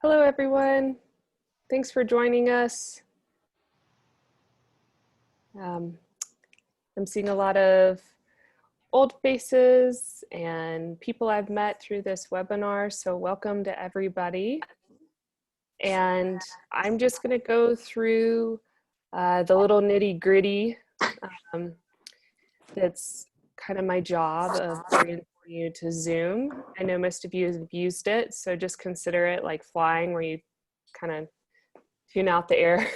Hello, everyone. Thanks for joining us. I'm seeing a lot of old faces and people I've met through this webinar, so welcome to everybody. And I'm just going to go through the little nitty-gritty. That's kind of my job of bringing you to Zoom. I know most of you have used it, so just consider it like flying, where you kind of tune out the air.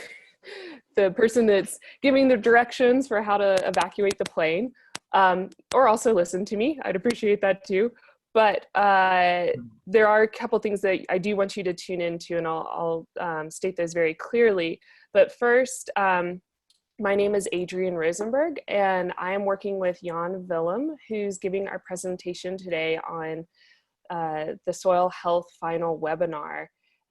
The person that's giving the directions for how to evacuate the plane, or also listen to me. I'd appreciate that too. But there are a couple things that I do want you to tune into, and I'll state those very clearly. But first, my name is Adrienne Rosenberg, and I am working with Jan-Willem, who's giving our presentation today on the Soil Health Final Webinar.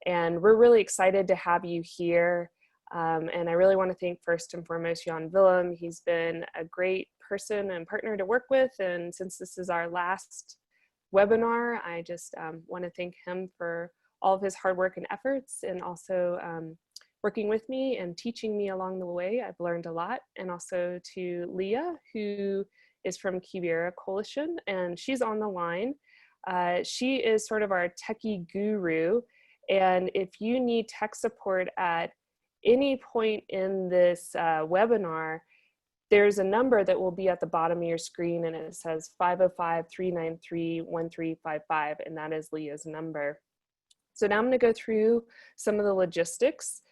And we're really excited to have you here. And I really want to thank first and foremost Jan-Willem. He's been a great person and partner to work with. And since this is our last webinar, I just want to thank him for all of his hard work and efforts, and also working with me and teaching me along the way. I've learned a lot. And also to Leah, who is from Quivira Coalition, and she's on the line. She is sort of our techie guru. And if you need tech support at any point in this webinar, there's a number that will be at the bottom of your screen, and it says 505-393-1355, and that is Leah's number. So now I'm going to go through some of the logistics.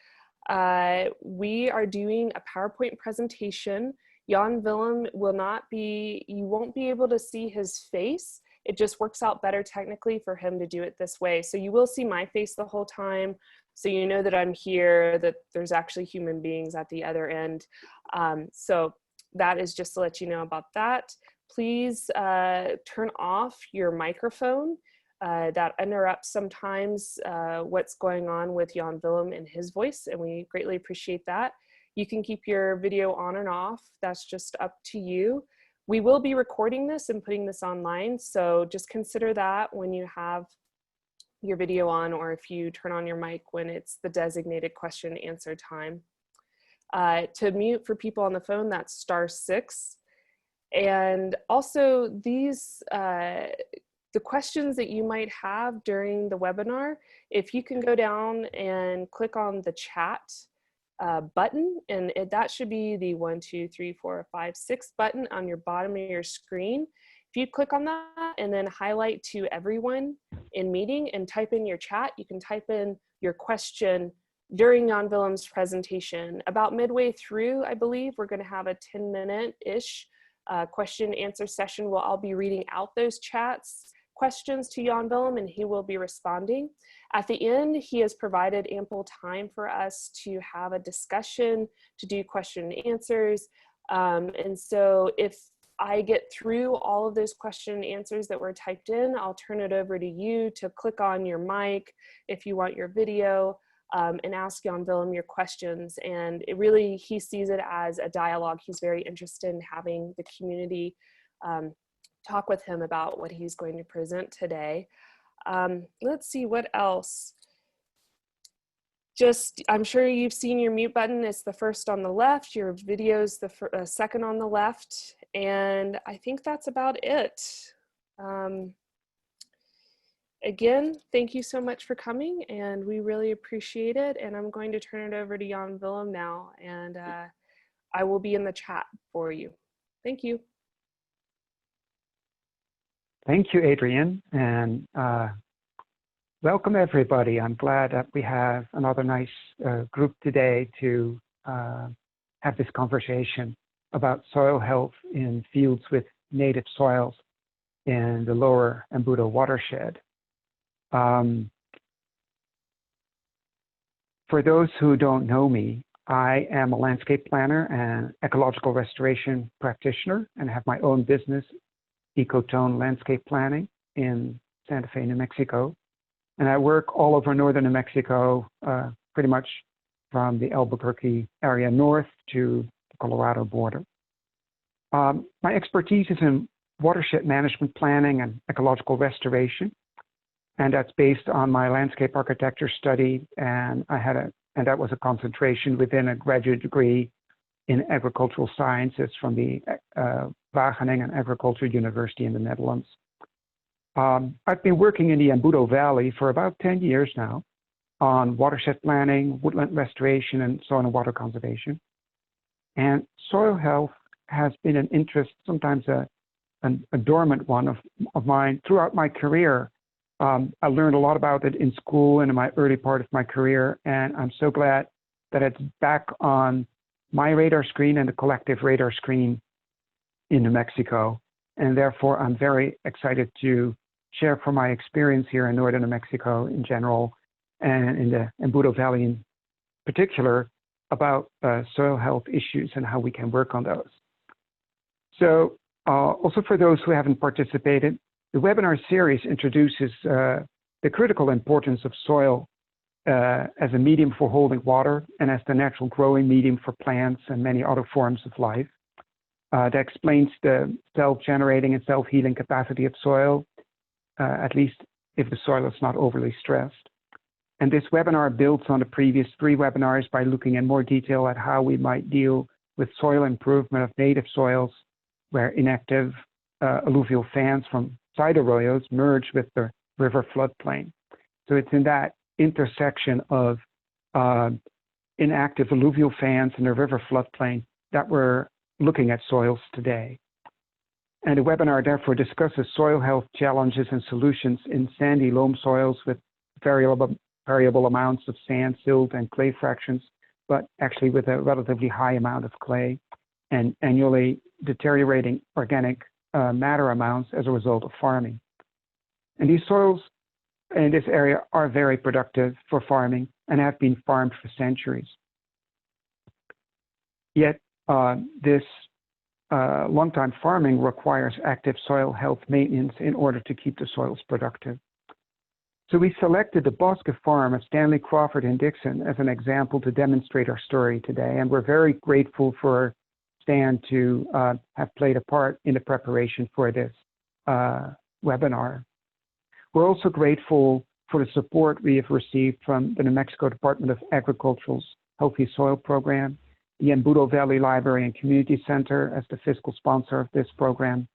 We are doing a PowerPoint presentation. Jan-Willem will not be, you won't be able to see his face. It just works out better technically for him to do it this way. So you will see my face the whole time, so you know that I'm here, that there's actually human beings at the other end. So that is just to let you know about that. Please turn off your microphone. That interrupts sometimes what's going on with Jan-Willem and his voice, and we greatly appreciate that. You can keep your video on and off. That's just up to you. We will be recording this and putting this online, so just consider that when you have your video on, or if you turn on your mic when it's the designated question and answer time. To mute for people on the phone, that's *6. And also these, the questions that you might have during the webinar, if you can go down and click on the chat button, and that should be the 1, 2, 3, 4, 5, 6 button on your bottom of your screen. If you click on that and then highlight to everyone in meeting and type in your chat, you can type in your question during Jan-Willem's presentation. About midway through, I believe, we're going to have a 10-minute-ish question and answer session where I'll be reading out those chats questions to Jan-Willem, and he will be responding. At the end, he has provided ample time for us to have a discussion, to do question and answers. And so if I get through all of those question and answers that were typed in, I'll turn it over to you to click on your mic if you want your video, and ask Jan-Willem your questions. And it really, he sees it as a dialogue. He's very interested in having the community talk with him about what he's going to present today. Let's see what else. Just, I'm sure you've seen your mute button. It's the first on the left. Your video's the second on the left. And I think that's about it. Again, thank you so much for coming, and we really appreciate it. And I'm going to turn it over to Jan-Willem now, and I will be in the chat for you. Thank you. Thank you, Adrienne, and welcome everybody. I'm glad that we have another nice group today to have this conversation about soil health in fields with native soils in the lower Embudo watershed. For those who don't know me, I am a landscape planner and ecological restoration practitioner, and have my own business, Ecotone Landscape Planning, in Santa Fe, New Mexico. And I work all over northern New Mexico, pretty much from the Albuquerque area north to the Colorado border. My expertise is in watershed management planning and ecological restoration. And that's based on my landscape architecture study, and that was a concentration within a graduate degree in agricultural sciences from the Wageningen Agricultural University in the Netherlands. I've been working in the Embudo Valley for about 10 years now on watershed planning, woodland restoration, and soil and water conservation. And soil health has been an interest, sometimes a dormant one of mine throughout my career. I learned a lot about it in school and in my early part of my career, and I'm so glad that it's back on my radar screen and the collective radar screen in New Mexico. And therefore, I'm very excited to share from my experience here in northern New Mexico in general, and in the Embudo Valley in particular, about soil health issues and how we can work on those. So also for those who haven't participated, the webinar series introduces the critical importance of soil as a medium for holding water and as the natural growing medium for plants and many other forms of life. That explains the self-generating and self-healing capacity of soil, at least if the soil is not overly stressed. And this webinar builds on the previous 3 webinars by looking in more detail at how we might deal with soil improvement of native soils where inactive alluvial fans from side arroyos merge with the river floodplain. So it's in that intersection of inactive alluvial fans and the river floodplain that we're looking at soils today. And the webinar therefore discusses soil health challenges and solutions in sandy loam soils with variable amounts of sand, silt, and clay fractions, but actually with a relatively high amount of clay and annually deteriorating organic matter amounts as a result of farming. And these soils in this area are very productive for farming and have been farmed for centuries. Yet this long-time farming requires active soil health maintenance in order to keep the soils productive. So we selected the Bosque farm of Stanley Crawford and Dixon as an example to demonstrate our story today, and we're very grateful for Stan to have played a part in the preparation for this webinar. We're also grateful for the support we have received from the New Mexico Department of Agriculture's Healthy Soil Program, the Embudo Valley Library and Community Center as the fiscal sponsor of this program,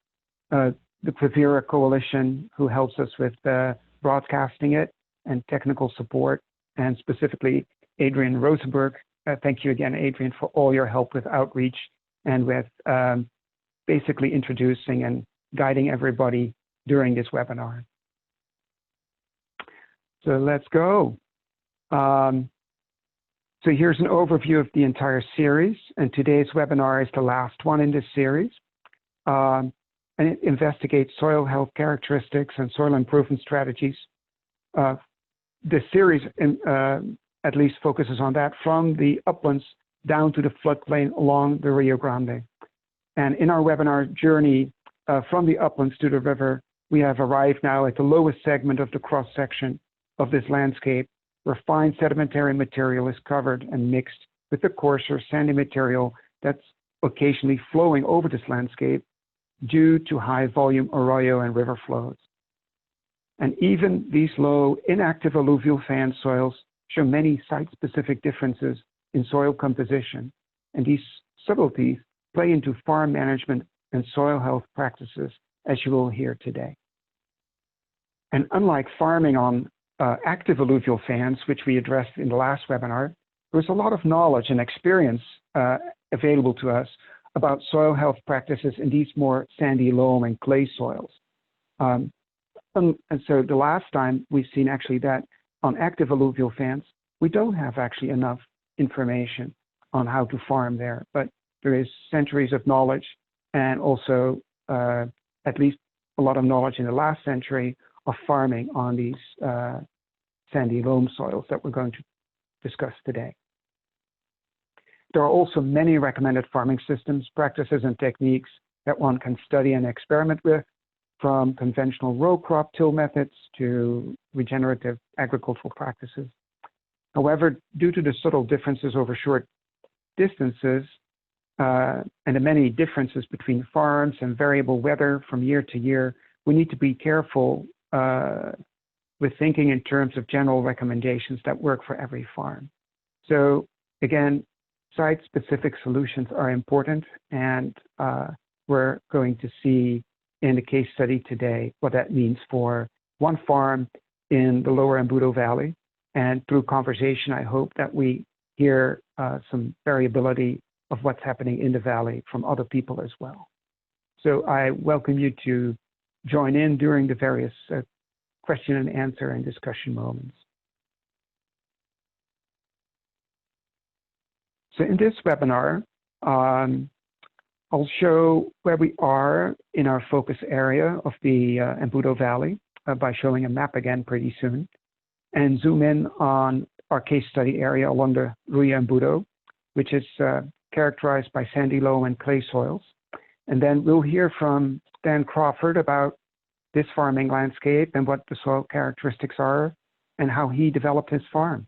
the Quivira Coalition, who helps us with broadcasting it and technical support, and specifically Adrian Rosenberg. Thank you again, Adrian, for all your help with outreach and with basically introducing and guiding everybody during this webinar. So let's go. So here's an overview of the entire series, and today's webinar is the last one in this series. And it investigates soil health characteristics and soil improvement strategies. The series at least focuses on that from the uplands down to the floodplain along the Rio Grande. And in our webinar journey from the uplands to the river, we have arrived now at the lowest segment of the cross-section of this landscape, where fine sedimentary material is covered and mixed with the coarser sandy material that's occasionally flowing over this landscape due to high volume arroyo and river flows. And even these low inactive alluvial fan soils show many site-specific differences in soil composition, and these subtleties play into farm management and soil health practices, as you will hear today. And unlike farming on active alluvial fans, which we addressed in the last webinar, there's a lot of knowledge and experience available to us about soil health practices in these more sandy loam and clay soils. And so the last time we've seen actually that on active alluvial fans, we don't have actually enough information on how to farm there, but there is centuries of knowledge and also at least a lot of knowledge in the last century of farming on these sandy loam soils that we're going to discuss today. There are also many recommended farming systems, practices, and techniques that one can study and experiment with, from conventional row crop till methods to regenerative agricultural practices. However, due to the subtle differences over short distances and the many differences between farms and variable weather from year to year, we need to be careful with thinking in terms of general recommendations that work for every farm. So again, site-specific solutions are important, and we're going to see in the case study today what that means for one farm in the lower Embudo Valley. And through conversation, I hope that we hear some variability of what's happening in the valley from other people as well. So I welcome you to join in during the various question and answer and discussion moments. So in this webinar, I'll show where we are in our focus area of the Embudo Valley by showing a map again pretty soon, and zoom in on our case study area along the Rio Embudo, which is characterized by sandy loam and clay soils. And then we'll hear from Stan Crawford about this farming landscape and what the soil characteristics are and how he developed his farm.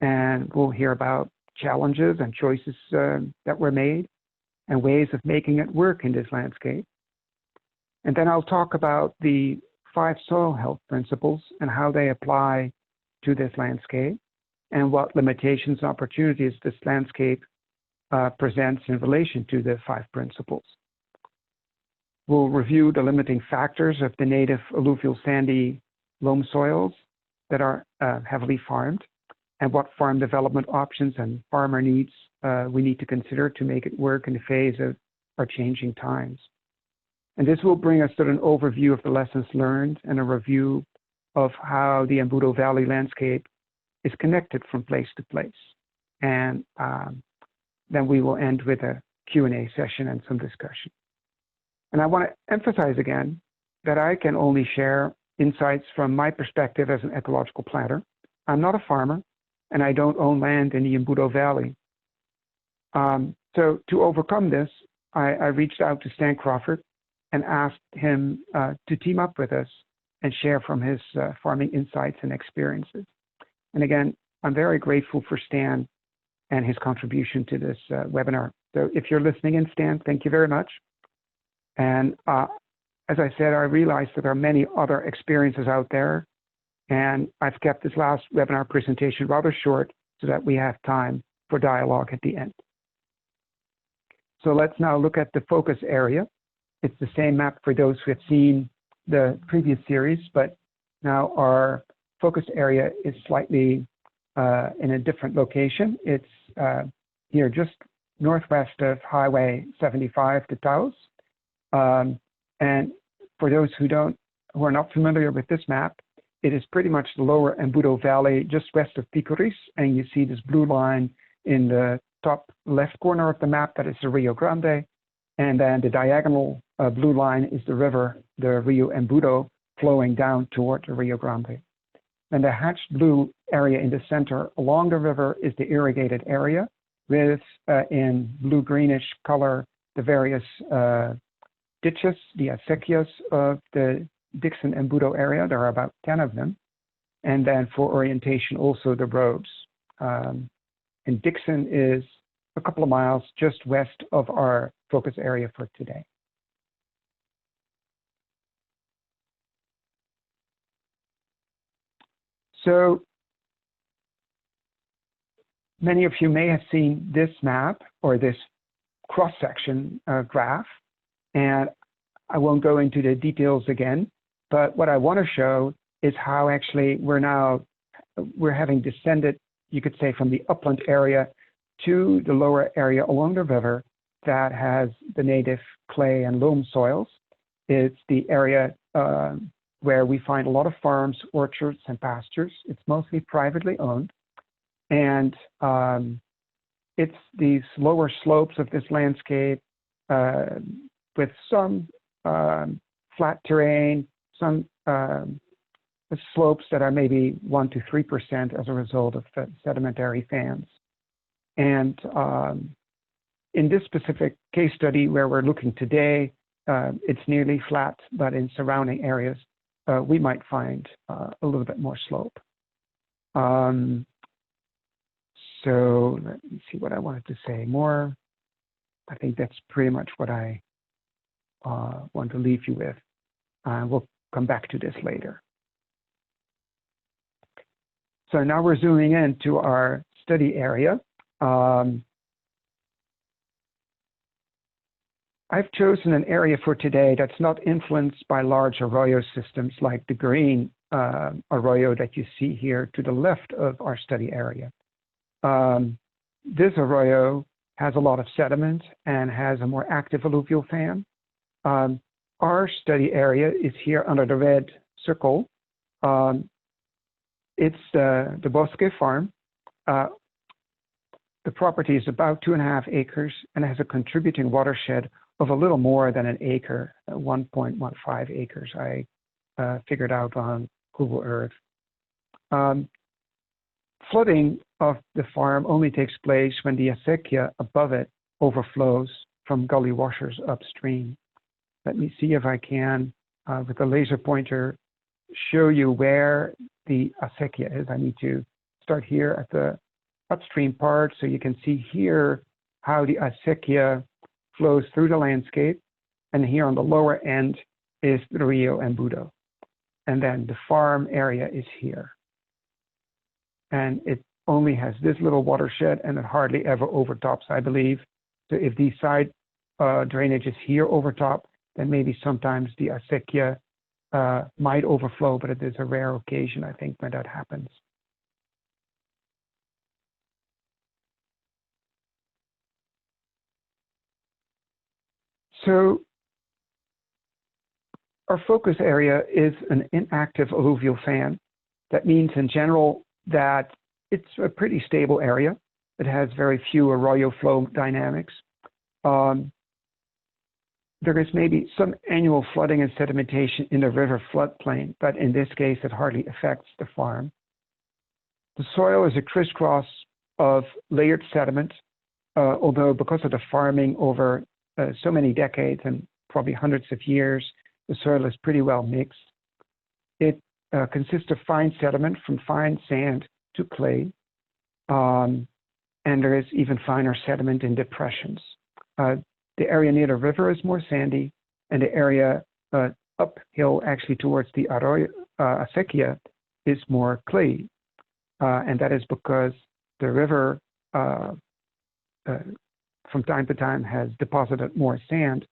And we'll hear about challenges and choices that were made and ways of making it work in this landscape. And then I'll talk about the 5 soil health principles and how they apply to this landscape and what limitations and opportunities this landscape presents in relation to the 5 principles. We'll review the limiting factors of the native alluvial sandy loam soils that are heavily farmed, and what farm development options and farmer needs we need to consider to make it work in the phase of our changing times. And this will bring us to an overview of the lessons learned and a review of how the Embudo Valley landscape is connected from place to place. And then we will end with a Q&A session and some discussion. And I want to emphasize again that I can only share insights from my perspective as an ecological planner. I'm not a farmer, and I don't own land in the Embudo Valley. So to overcome this, I reached out to Stan Crawford and asked him to team up with us and share from his farming insights and experiences. And again, I'm very grateful for Stan and his contribution to this webinar. So if you're listening in, Stan, thank you very much. And as I said, I realized that there are many other experiences out there, and I've kept this last webinar presentation rather short so that we have time for dialogue at the end. So let's now look at the focus area. It's the same map for those who have seen the previous series, but now our focus area is slightly in a different location. It's here just northwest of Highway 75 to Taos. And for those who are not familiar with this map, it is pretty much the lower Embudo Valley, just west of Picoris, and you see this blue line in the top left corner of the map. That is the Rio Grande, and then the diagonal blue line is the river, the Rio Embudo, flowing down toward the Rio Grande. And the hatched blue area in the center along the river is the irrigated area, with in blue-greenish color the various ditches, the acequias of the Dixon Embudo area. There are about 10 of them. And then for orientation, also the roads. And Dixon is a couple of miles just west of our focus area for today. So many of you may have seen this map or this cross-section graph. And I won't go into the details again, but what I want to show is how actually we're having descended, you could say, from the upland area to the lower area along the river that has the native clay and loam soils. It's the area where we find a lot of farms, orchards, and pastures. It's mostly privately owned. And it's these lower slopes of this landscape with some flat terrain, some slopes that are maybe 1 to 3% as a result of sedimentary fans. And in this specific case study where we're looking today, it's nearly flat, but in surrounding areas, we might find a little bit more slope. So let me see what I wanted to say more. I think that's pretty much what I want to leave you with. We'll come back to this later. So now we're zooming into our study area. I've chosen an area for today that's not influenced by large arroyo systems like the green arroyo that you see here to the left of our study area. This arroyo has a lot of sediment and has a more active alluvial fan. Our study area is here under the red circle. It's the Bosque farm. The property is about 2.5 acres and has a contributing watershed of a little more than an acre, 1.15 acres, I figured out on Google Earth. Flooding of the farm only takes place when the acequia above it overflows from gully washers upstream. Let me see if I can, with a laser pointer, show you where the acequia is. I need to start here at the upstream part so you can see here how the acequia flows through the landscape. And here on the lower end is the Rio Embudo. And then the farm area is here. And it only has this little watershed and it hardly ever overtops, I believe. So if these side drainages here overtop, then maybe sometimes the acequia might overflow, but it is a rare occasion, I think, when that happens. So our focus area is an inactive alluvial fan. That means in general that it's a pretty stable area. It has very few arroyo flow dynamics. There is maybe some annual flooding and sedimentation in the river floodplain, but in this case, it hardly affects the farm. The soil is a crisscross of layered sediment, although because of the farming over so many decades and probably hundreds of years, the soil is pretty well mixed. It consists of fine sediment from fine sand to clay, and there is even finer sediment in depressions. The area near the river is more sandy, and the area uphill, actually towards the arroyo, acequia, is more clay. And that is because the river, from time to time, has deposited more sand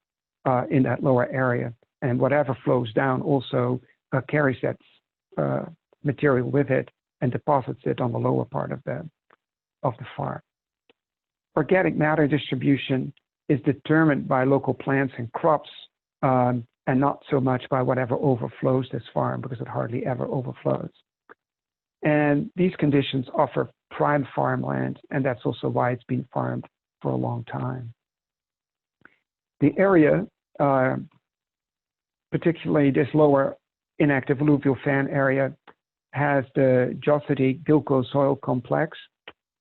in that lower area. And whatever flows down also carries that material with it and deposits it on the lower part of the farm. Organic matter distribution is determined by local plants and crops, and not so much by whatever overflows this farm, because it hardly ever overflows. And these conditions offer prime farmland, and that's also why it's been farmed for a long time. The area, particularly this lower inactive alluvial fan area, has the Josity Gilco soil complex,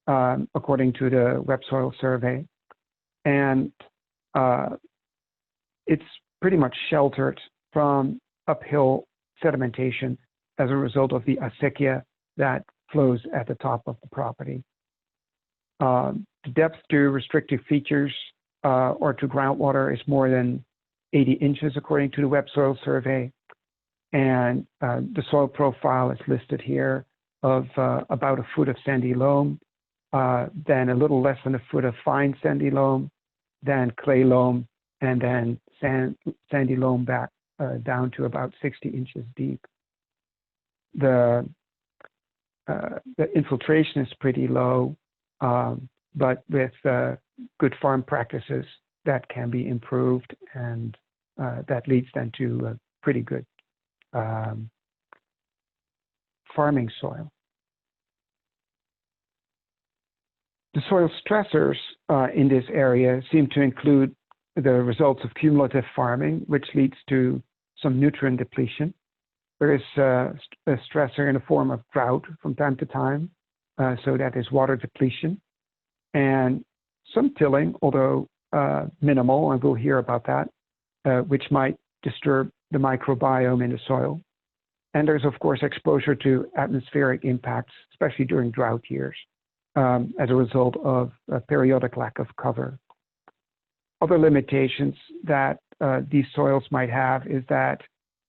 according to the Web Soil Survey. And it's pretty much sheltered from uphill sedimentation as a result of the acequia that flows at the top of the property. The depth to restrictive features or to groundwater is more than 80 inches according to the Web Soil Survey. And the soil profile is listed here of about a foot of sandy loam, then a little less than a foot of fine sandy loam, then clay loam, and then sandy loam back down to about 60 inches deep. The infiltration is pretty low, but with good farm practices, that can be improved, and that leads then to a pretty good farming soil. The soil stressors in this area seem to include the results of cumulative farming, which leads to some nutrient depletion. There is a stressor in the form of drought from time to time, so that is water depletion. And some tilling, although minimal, and we'll hear about that, which might disturb the microbiome in the soil. And there's, of course, exposure to atmospheric impacts, especially during drought years, as a result of a periodic lack of cover. Other limitations that these soils might have is that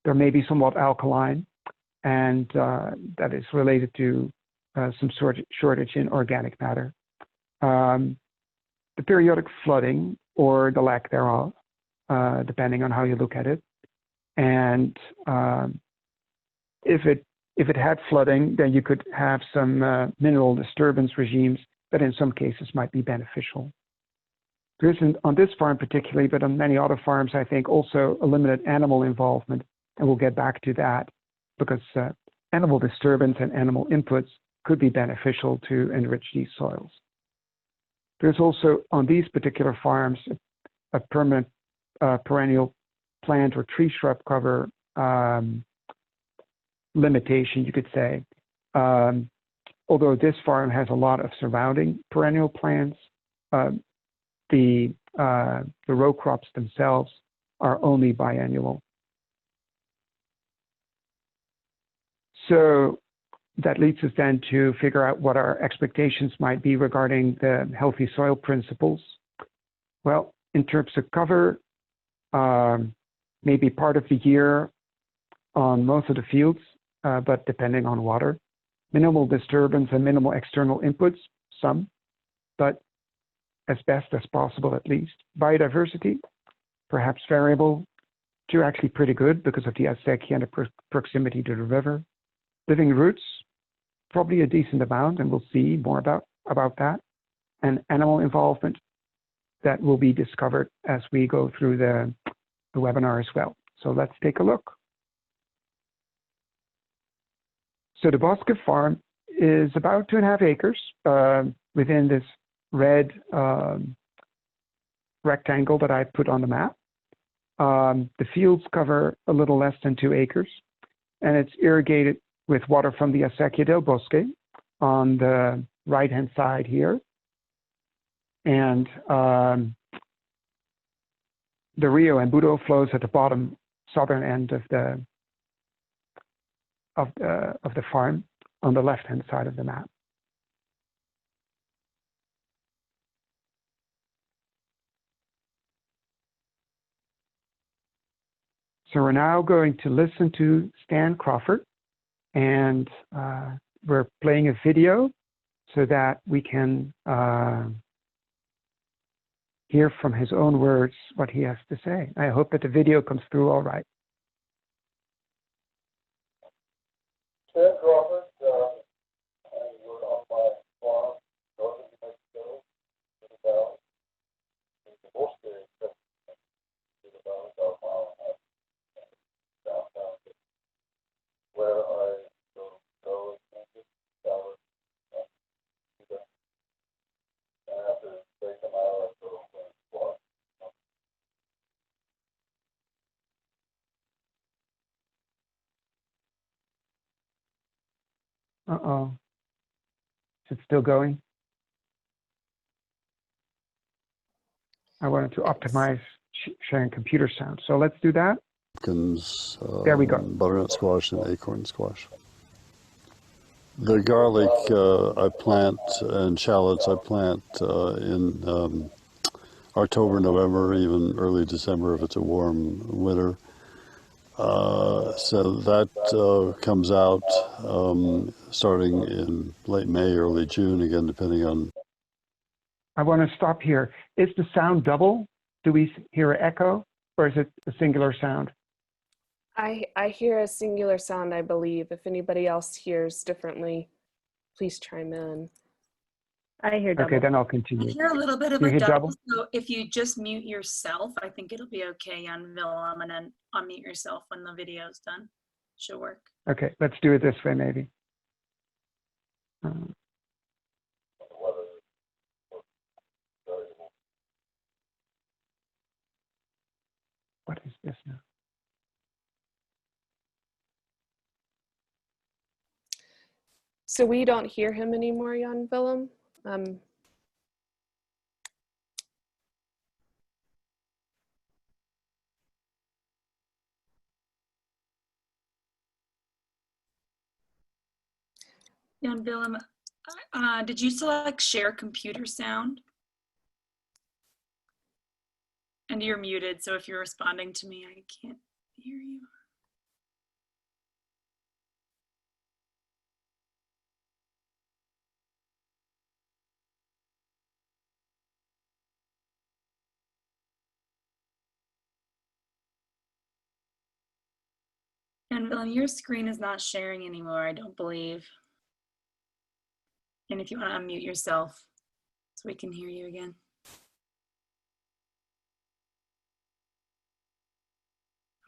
there may be somewhat alkaline, and that is related to some sort of shortage in organic matter. The periodic flooding or the lack thereof, depending on how you look at it. And if it had flooding, then you could have some mineral disturbance regimes that in some cases might be beneficial. There isn't on this farm particularly, but on many other farms, I think also a limited animal involvement. And we'll get back to that because animal disturbance and animal inputs could be beneficial to enrich these soils. There's also on these particular farms a permanent perennial plant or tree shrub cover limitation, you could say. Although this farm has a lot of surrounding perennial plants, the row crops themselves are only biennial. So that leads us then to figure out what our expectations might be regarding the healthy soil principles. Well, in terms of cover, maybe part of the year on most of the fields, but depending on water. Minimal disturbance and minimal external inputs, some, but as best as possible at least. Biodiversity, perhaps variable to actually pretty good because of the acequia and the proximity to the river. Living roots, probably a decent amount, and we'll see more about that. And animal involvement that will be discovered as we go through the webinar as well. So let's take a look. So the Bosque farm is about 2.5 acres within this red rectangle that I put on the map. The fields cover a little less than 2 acres, and it's irrigated with water from the Acequia del Bosque on the right-hand side here. And the Rio Embudo flows at the bottom southern end of the farm on the left-hand side of the map. So we're now going to listen to Stan Crawford, and we're playing a video so that we can hear from his own words what he has to say. I hope that the video comes through all right. Stan Crawford, I work on my farm north of New Mexico, in the valley, in the Bosque, in the valley, about a mile and a half downtown, where I go and plant it, flower, and do that. And after they come out, I go and squash. Uh-oh. Is it still going? I wanted to optimize sharing computer sound. So let's do that. There we go. Butternut squash and acorn squash. The garlic I plant and shallots I plant in October, November, even early December if it's a warm winter. So that comes out starting in late May, early June, again, depending on. I want to stop here. Is the sound double? Do we hear an echo, or is it a singular sound? I hear a singular sound, I believe. If anybody else hears differently, please chime in. I hear double. Okay, then I'll continue. I hear a little bit of You a hear double, double? so if you just mute yourself, I think it'll be okay, Jan-Willem, and then unmute yourself when the video's done. Should work. Okay, let's do it this way maybe. What is this now? So we don't hear him anymore, Jan-Willem. Jan-Willem, did you select share computer sound? And you're muted, so if you're responding to me, I can't hear you. And Willem, your screen is not sharing anymore, I don't believe. And if you want to unmute yourself so we can hear you again.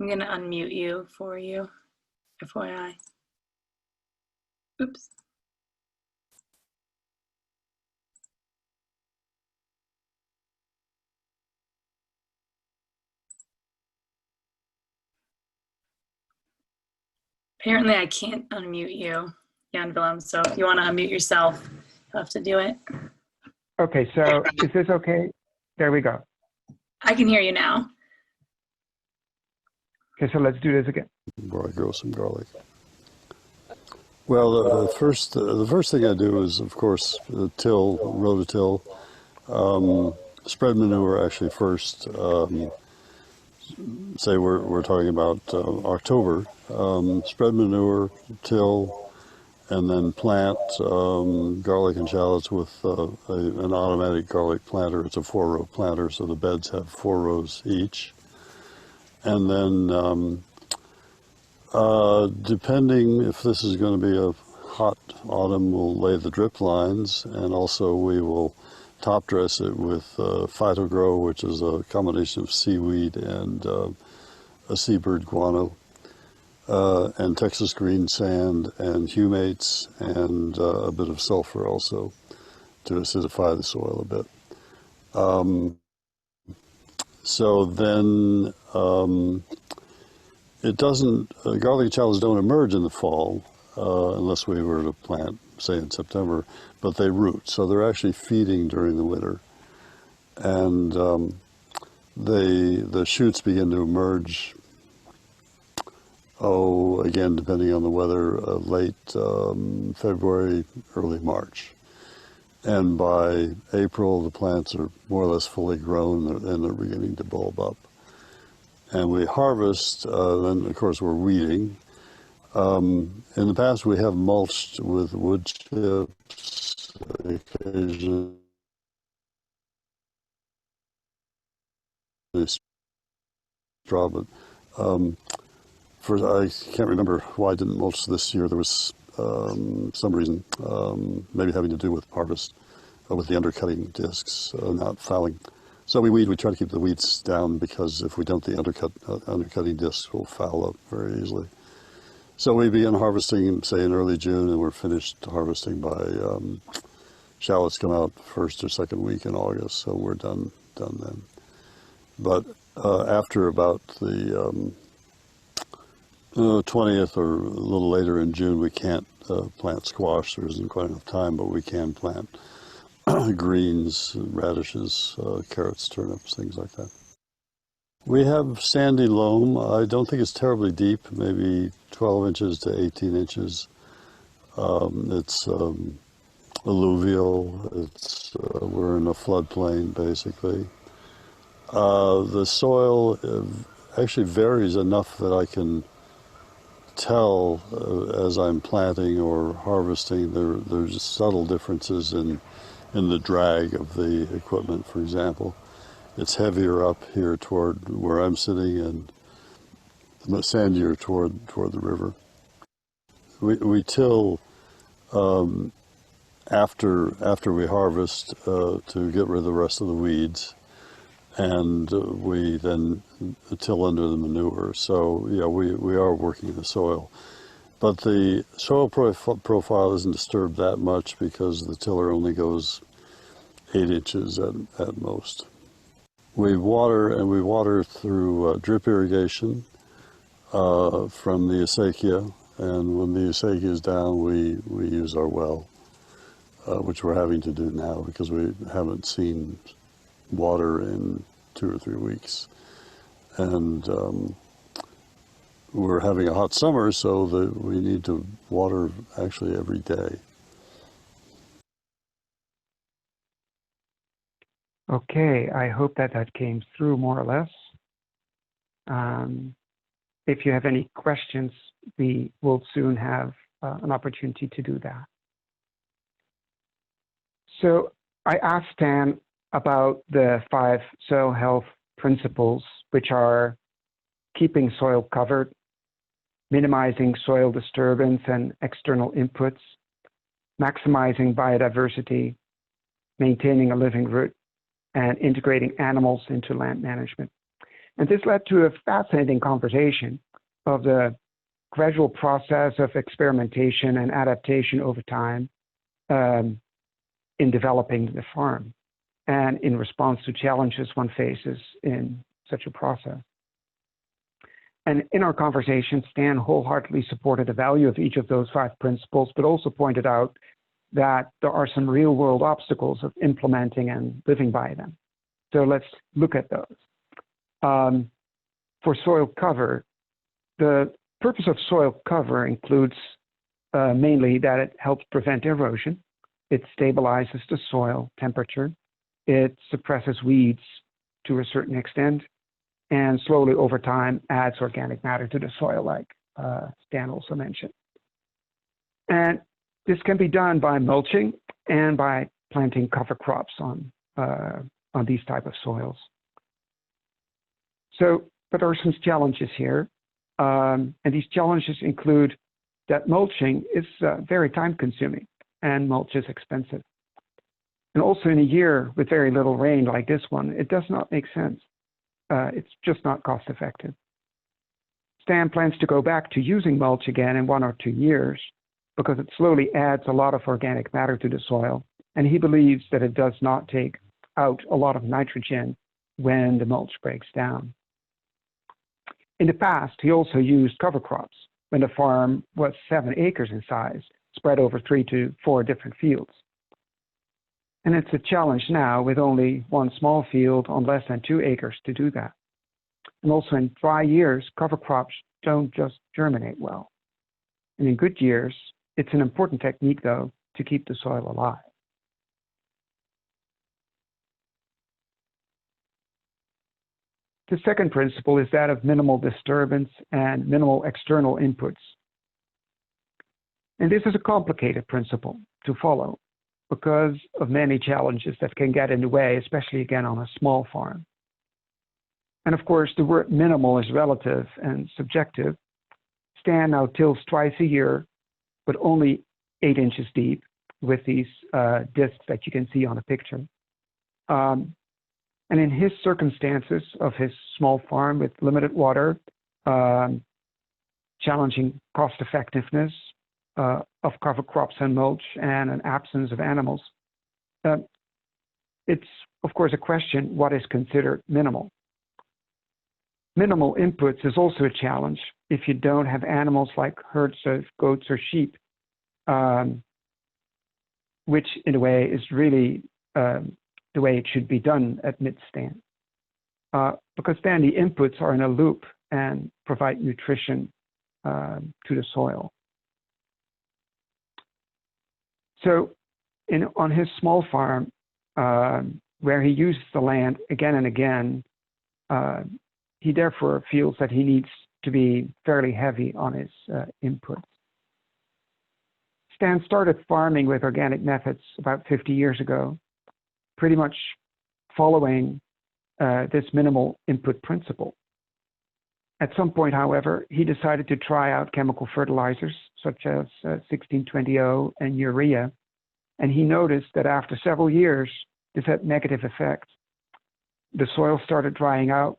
I'm going to unmute you for you, FYI. Oops. Apparently I can't unmute you, Jan-Willem, so if you want to unmute yourself, you'll have to do it. Okay, so is this okay? There we go. I can hear you now. Okay, so let's do this again. Where I grow some garlic. Well, the first thing I do is, of course, rototill, spread manure actually first. Say we're talking about October. Spread manure, till, and then plant garlic and shallots with an automatic garlic planter. It's a 4-row planter, so the beds have 4 rows each. And then depending if this is going to be a hot autumn, we'll lay the drip lines, and also we will top dress it with phytogrow, which is a combination of seaweed and a seabird guano, and Texas green sand and humates, and a bit of sulfur also to acidify the soil a bit. So then it doesn't, garlic and shallots don't emerge in the fall unless we were to plant, say, in September, but they root. So they're actually feeding during the winter. And the shoots begin to emerge, again, depending on the weather, late February, early March. And by April, the plants are more or less fully grown, and they're beginning to bulb up. And we harvest, then of course we're weeding. In the past we have mulched with wood chips, occasionally straw, but I can't remember why I didn't mulch this year. There was some reason, maybe having to do with harvest, with the undercutting discs not fouling. So we weed. We try to keep the weeds down, because if we don't, the undercutting discs will foul up very easily. So we begin harvesting, say, in early June, and we're finished harvesting by shallots come out first or second week in August. So we're done then. But after about the 20th or a little later in June, we can't plant squash. There isn't quite enough time, but we can plant greens, radishes, carrots, turnips, things like that. We have sandy loam. I don't think it's terribly deep, maybe 12 inches to 18 inches. It's alluvial. We're in a floodplain, basically. The soil actually varies enough that I can tell as I'm planting or harvesting. There's subtle differences in the drag of the equipment, for example. It's heavier up here toward where I'm sitting, and sandier toward the river. We till after we harvest to get rid of the rest of the weeds, and we then till under the manure. So yeah, we are working the soil. But the soil profile isn't disturbed that much, because the tiller only goes 8 inches at most. We water through drip irrigation from the acequia, and when the acequia is down, we use our well, which we're having to do now because we haven't seen water in 2 or 3 weeks. And we're having a hot summer, so that we need to water actually every day. Okay, I hope that came through more or less. If you have any questions, we will soon have an opportunity to do that. So I asked Dan about the 5 soil health principles, which are keeping soil covered, minimizing soil disturbance and external inputs, maximizing biodiversity, maintaining a living root, and integrating animals into land management. And this led to a fascinating conversation of the gradual process of experimentation and adaptation over time in developing the farm and in response to challenges one faces in such a process. And in our conversation, Stan wholeheartedly supported the value of each of those 5 principles, but also pointed out that there are some real-world obstacles of implementing and living by them. So let's look at those. For soil cover, the purpose of soil cover includes mainly that it helps prevent erosion, it stabilizes the soil temperature, it suppresses weeds to a certain extent, and slowly over time adds organic matter to the soil, like Stan also mentioned. And this can be done by mulching and by planting cover crops on these type of soils. So, but there are some challenges here. And these challenges include that mulching is very time consuming and mulch is expensive. And also in a year with very little rain like this one, it does not make sense. It's just not cost effective. Stan plans to go back to using mulch again in 1 or 2 years because it slowly adds a lot of organic matter to the soil. And he believes that it does not take out a lot of nitrogen when the mulch breaks down. In the past, he also used cover crops when the farm was 7 acres in size, spread over 3 to 4 different fields. And it's a challenge now with only 1 small field on less than 2 acres to do that. And also in dry years, cover crops don't just germinate well. And in good years, it's an important technique, though, to keep the soil alive. The second principle is that of minimal disturbance and minimal external inputs. And this is a complicated principle to follow because of many challenges that can get in the way, especially again on a small farm. And of course, the word minimal is relative and subjective. Stan now tills twice a year, but only 8 inches deep with these discs that you can see on the picture. And in his circumstances of his small farm with limited water, challenging cost effectiveness of cover crops and mulch, and an absence of animals, it's of course a question, what is considered minimal? Minimal inputs is also a challenge if you don't have animals like herds of goats or sheep, which in a way is really the way it should be done, admits Stan. Because then the inputs are in a loop and provide nutrition to the soil. So on his small farm, where he uses the land again and again, he therefore feels that he needs to be fairly heavy on his inputs. Stan started farming with organic methods about 50 years ago, pretty much following this minimal input principle. At some point, however, he decided to try out chemical fertilizers such as 1620 and urea, and he noticed that after several years, this had negative effects. The soil started drying out,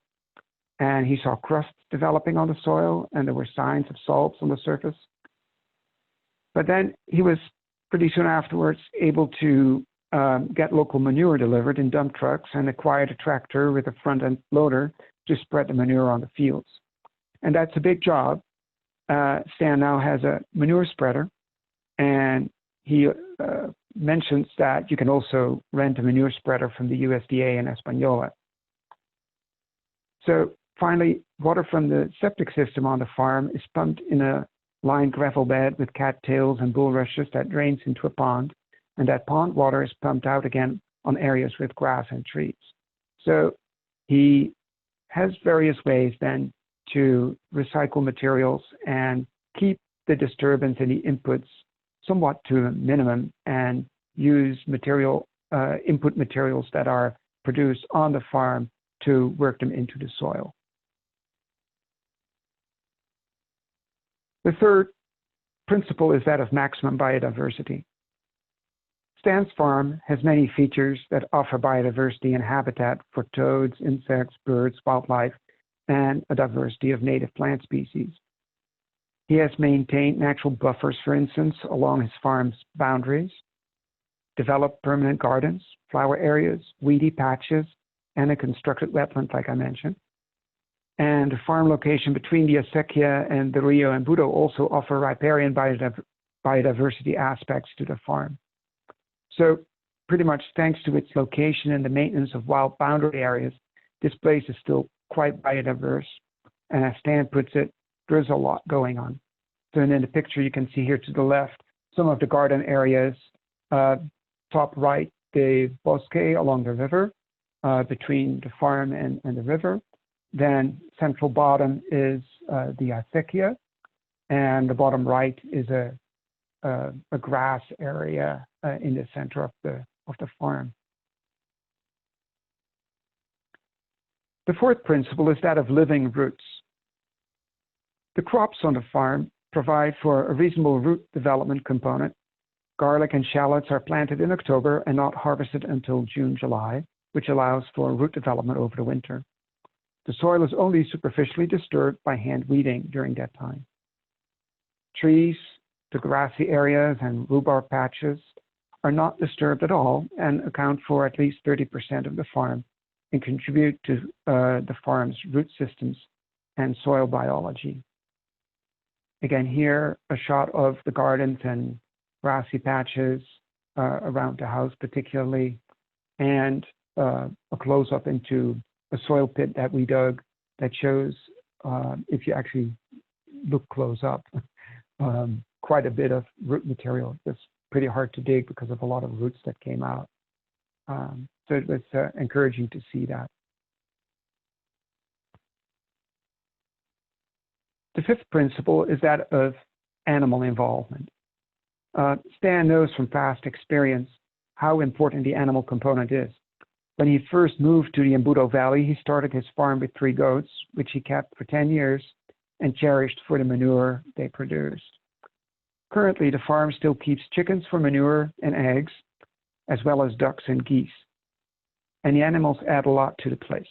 and he saw crusts developing on the soil, and there were signs of salts on the surface. But then he was pretty soon afterwards able to get local manure delivered in dump trucks and acquired a tractor with a front-end loader to spread the manure on the fields. And that's a big job. Stan now has a manure spreader, and he mentions that you can also rent a manure spreader from the USDA in Española. So finally, water from the septic system on the farm is pumped in a lined gravel bed with cattails and bulrushes that drains into a pond, and that pond water is pumped out again on areas with grass and trees. So he has various ways then to recycle materials and keep the disturbance in the inputs somewhat to a minimum and use input materials that are produced on the farm to work them into the soil. The third principle is that of maximum biodiversity. Stan's farm has many features that offer biodiversity and habitat for toads, insects, birds, wildlife, and a diversity of native plant species. He has maintained natural buffers, for instance, along his farm's boundaries, developed permanent gardens, flower areas, weedy patches, and a constructed wetland, like I mentioned. And the farm location between the acequia and the Rio Embudo also offer riparian biodiversity aspects to the farm. So pretty much thanks to its location and the maintenance of wild boundary areas, this place is still quite biodiverse. And as Stan puts it, there's a lot going on. So in the picture you can see here to the left, some of the garden areas, top right, the bosque along the river, between the farm and the river. Then central bottom is the acequia, and the bottom right is a grass area in the center of the farm. The fourth principle is that of living roots. The crops on the farm provide for a reasonable root development component. Garlic and shallots are planted in October and not harvested until June, July, which allows for root development over the winter. The soil is only superficially disturbed by hand weeding during that time. Trees, the grassy areas, and rhubarb patches are not disturbed at all and account for at least 30% of the farm and contribute to the farm's root systems and soil biology. Again, here, a shot of the gardens and grassy patches around the house particularly, and a close-up into a soil pit that we dug that shows, if you actually look close up, quite a bit of root material. It's pretty hard to dig because of a lot of roots that came out. So it was encouraging to see that. The fifth principle is that of animal involvement. Stan knows from past experience how important the animal component is. When he first moved to the Embudo Valley, he started his farm with 3 goats, which he kept for 10 years and cherished for the manure they produced. Currently, the farm still keeps chickens for manure and eggs, as well as ducks and geese. And the animals add a lot to the place.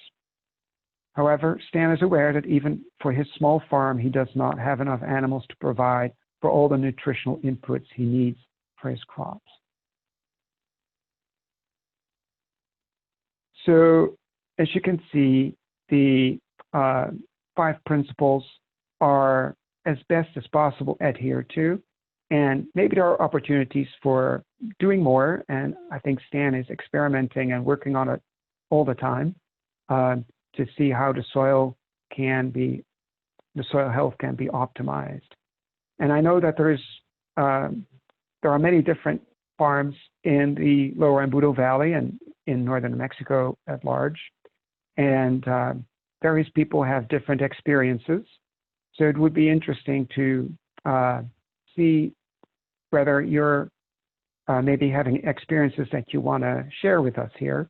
However, Stan is aware that even for his small farm, he does not have enough animals to provide for all the nutritional inputs he needs for his crops. So, as you can see, the 5 principles are as best as possible adhered to, and maybe there are opportunities for doing more, and I think Stan is experimenting and working on it all the time to see how the soil health can be optimized. And I know that there are many different farms in the lower Embudo Valley and in northern Mexico at large, and various people have different experiences. So it would be interesting to see whether you're maybe having experiences that you want to share with us here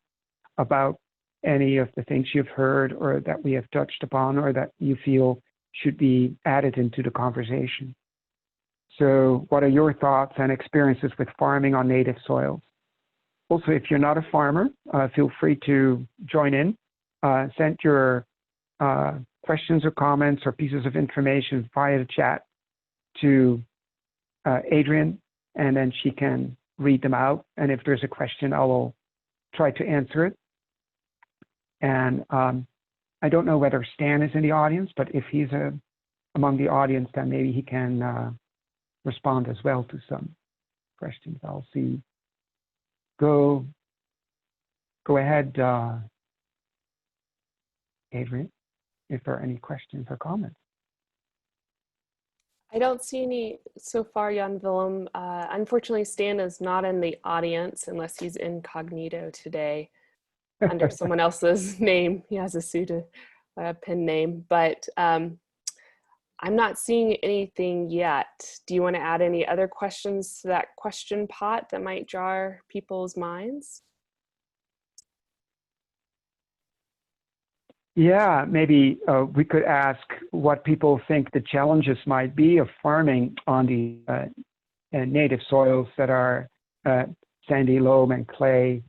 about any of the things you've heard or that we have touched upon or that you feel should be added into the conversation. So what are your thoughts and experiences with farming on native soils? Also, if you're not a farmer, feel free to join in. Send your questions or comments or pieces of information via the chat to Adrian, and then she can read them out. And if there's a question, I will try to answer it. And I don't know whether Stan is in the audience, but if he's among the audience, then maybe he can respond as well to some questions. I'll see. Go ahead, Adrian, if there are any questions or comments. I don't see any so far, Jan-Willem. Unfortunately, Stan is not in the audience unless he's incognito today under someone else's name. He has a pseudo pen name, but I'm not seeing anything yet. Do you want to add any other questions to that question pot that might jar people's minds? Yeah, maybe we could ask what people think the challenges might be of farming on the native soils that are sandy, loam, and clay,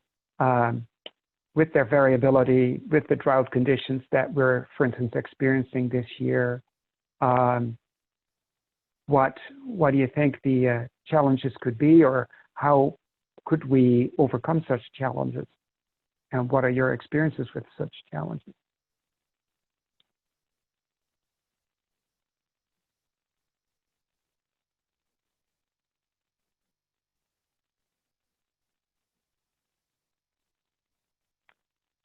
with their variability, with the drought conditions that we're, for instance, experiencing this year. What do you think the challenges could be, or how could we overcome such challenges? And what are your experiences with such challenges?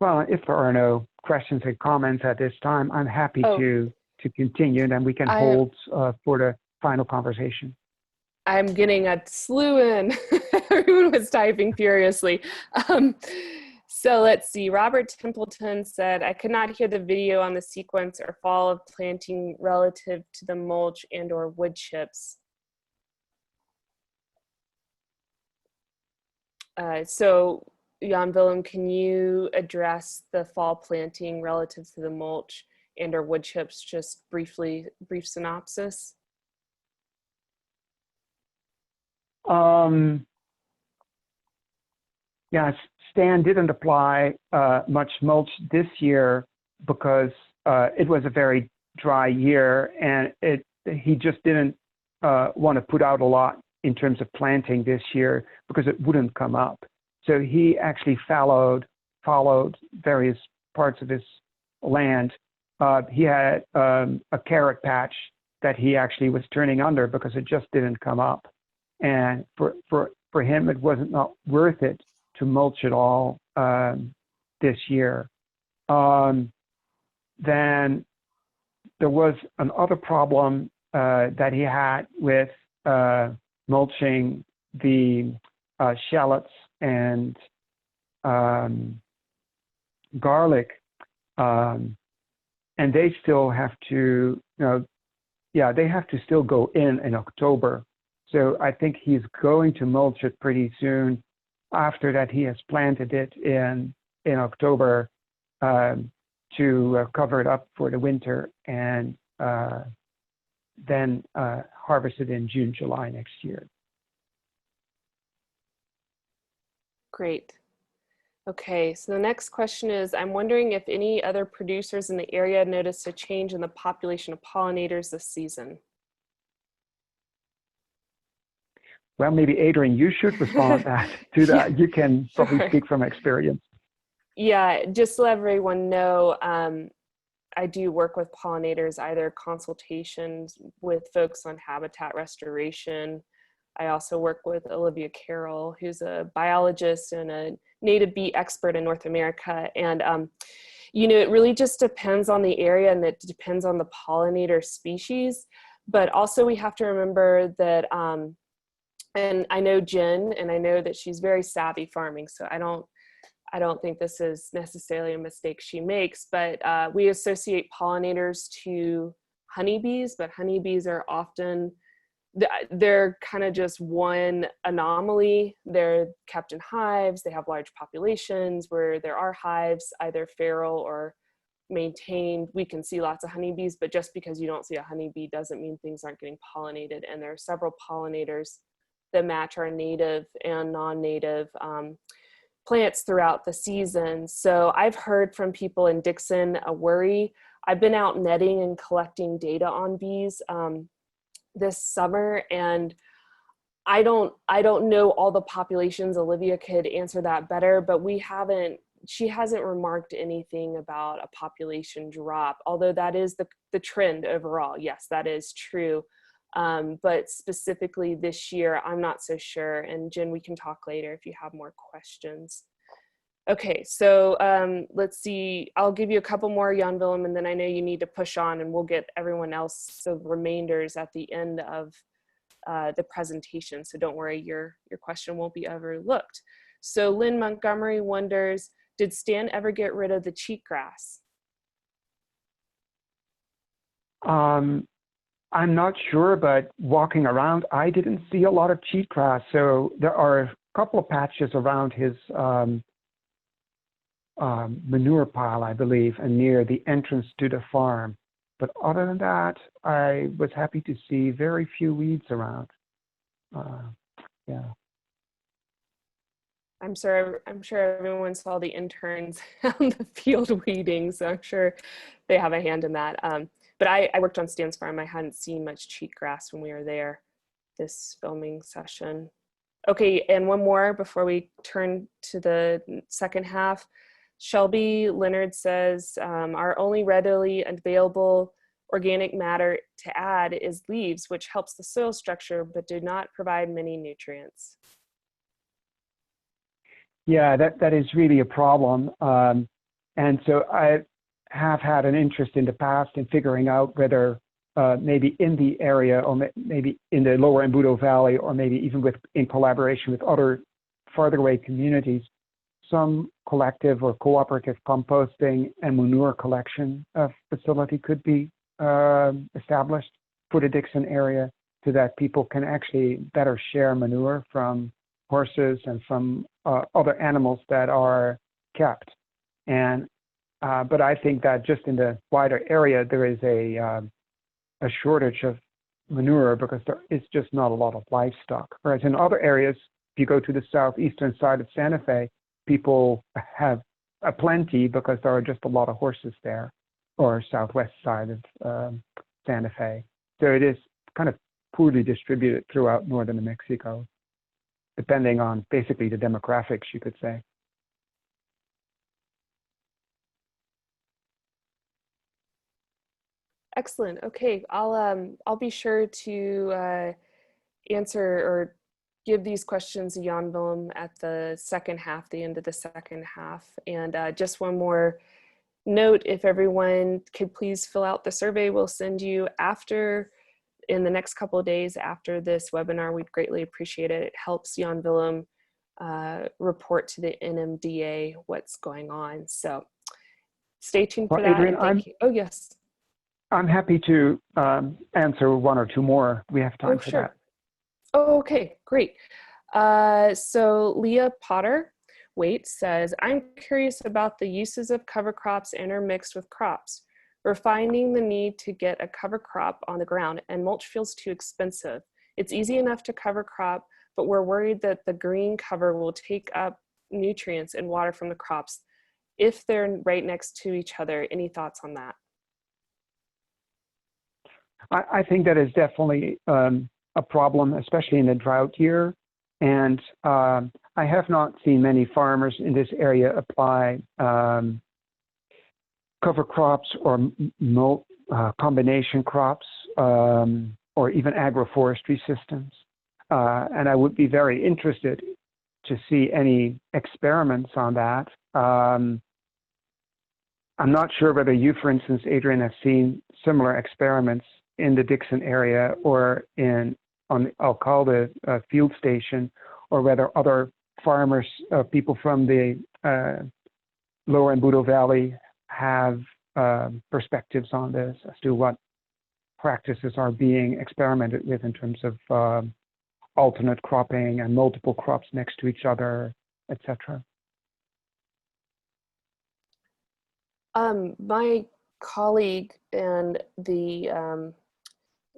Well, if there are no questions and comments at this time, I'm happy to continue, and then we can hold for the final conversation. I'm getting a slew in. Everyone was typing furiously. So let's see. Robert Templeton said, I could not hear the video on the sequence or fall of planting relative to the mulch and or wood chips. So Jan-Willem, can you address the fall planting relative to the mulch and or wood chips, just brief synopsis? Yeah, Stan didn't apply much mulch this year because it was a very dry year, and he just didn't want to put out a lot in terms of planting this year because it wouldn't come up. So he actually followed various parts of his land. He had a carrot patch that he actually was turning under because it just didn't come up. And for him, it wasn't not worth it to mulch at all this year. Then there was another problem that he had with mulching the shallots and garlic, and they still have to, they have to still go in October. So I think he's going to mulch it pretty soon. After that, he has planted it in October to cover it up for the winter, and then harvest it in June, July next year. Great. Okay, so the next question is, I'm wondering if any other producers in the area noticed a change in the population of pollinators this season. Well, maybe Adrian, you should respond to that. Yeah, you can probably speak from experience. Yeah, just to let everyone know, I do work with pollinators, either consultations with folks on habitat restoration. I also work with Olivia Carroll, who's a biologist and a native bee expert in North America. And, it really just depends on the area, and it depends on the pollinator species. But also we have to remember that, and I know Jen, and I know that she's very savvy farming, so I don't think this is necessarily a mistake she makes, but we associate pollinators to honeybees, but honeybees are often, they're kind of just one anomaly. They're kept in hives. They have large populations. Where there are hives, either feral or maintained, we can see lots of honeybees, but just because you don't see a honeybee doesn't mean things aren't getting pollinated. And there are several pollinators that match our native and non-native plants throughout the season. So I've heard from people in Dixon a worry. I've been out netting and collecting data on bees this summer, and I don't know all the populations. Olivia could answer that better, but she hasn't remarked anything about a population drop, although that is the trend overall. Yes, that is true. But specifically this year, I'm not so sure. And Jen, we can talk later if you have more questions. Okay, so let's see. I'll give you a couple more, Jan-Willem, and then I know you need to push on, and we'll get everyone else the remainders at the end of the presentation. So don't worry, your question won't be overlooked. So Lynn Montgomery wonders, did Stan ever get rid of the cheatgrass? I'm not sure, but walking around, I didn't see a lot of cheatgrass. So there are a couple of patches around his manure pile, I believe, and near the entrance to the farm. But other than that, I was happy to see very few weeds around. Yeah. I'm sure everyone saw the interns on the field weeding, so I'm sure they have a hand in that. But I worked on Stan's farm. I hadn't seen much cheatgrass when we were there this filming session. Okay, and one more before we turn to the second half. Shelby Leonard says, our only readily available organic matter to add is leaves, which helps the soil structure, but do not provide many nutrients. Yeah, that is really a problem. And so I have had an interest in the past in figuring out whether maybe in the area or maybe in the lower Embudo Valley, or maybe even in collaboration with other farther away communities, some collective or cooperative composting and manure collection facility could be established for the Dixon area, so that people can actually better share manure from horses and from other animals that are kept. And but I think that just in the wider area there is a shortage of manure because there is just not a lot of livestock. Whereas in other areas, if you go to the southeastern side of Santa Fe, people have a plenty because there are just a lot of horses there, or southwest side of Santa Fe. So it is kind of poorly distributed throughout northern New Mexico, depending on basically the demographics, you could say. Excellent. Okay, I'll be sure to answer or give these questions to Jan-Willem at the second half, the end of the second half. And just one more note, if everyone could please fill out the survey, we'll send you in the next couple of days after this webinar. We'd greatly appreciate it. It helps Jan-Willem report to the NMDA what's going on. So stay tuned for that. Adrian, thank you. Oh, yes. I'm happy to answer one or two more. We have time for sure. that. Oh, okay, great. So Leah Potter says, I'm curious about the uses of cover crops intermixed with crops. We're finding the need to get a cover crop on the ground, and mulch feels too expensive. It's easy enough to cover crop, but we're worried that the green cover will take up nutrients and water from the crops if they're right next to each other. Any thoughts on that? I think that is definitely a problem, especially in a drought year. And I have not seen many farmers in this area apply cover crops or combination crops or even agroforestry systems. And I would be very interested to see any experiments on that. I'm not sure whether you, for instance, Adrian, have seen similar experiments in the Dixon area or on the Alcalde field station, or whether other farmers, people from the lower Embudo Valley have perspectives on this as to what practices are being experimented with in terms of alternate cropping and multiple crops next to each other, etc. My colleague and the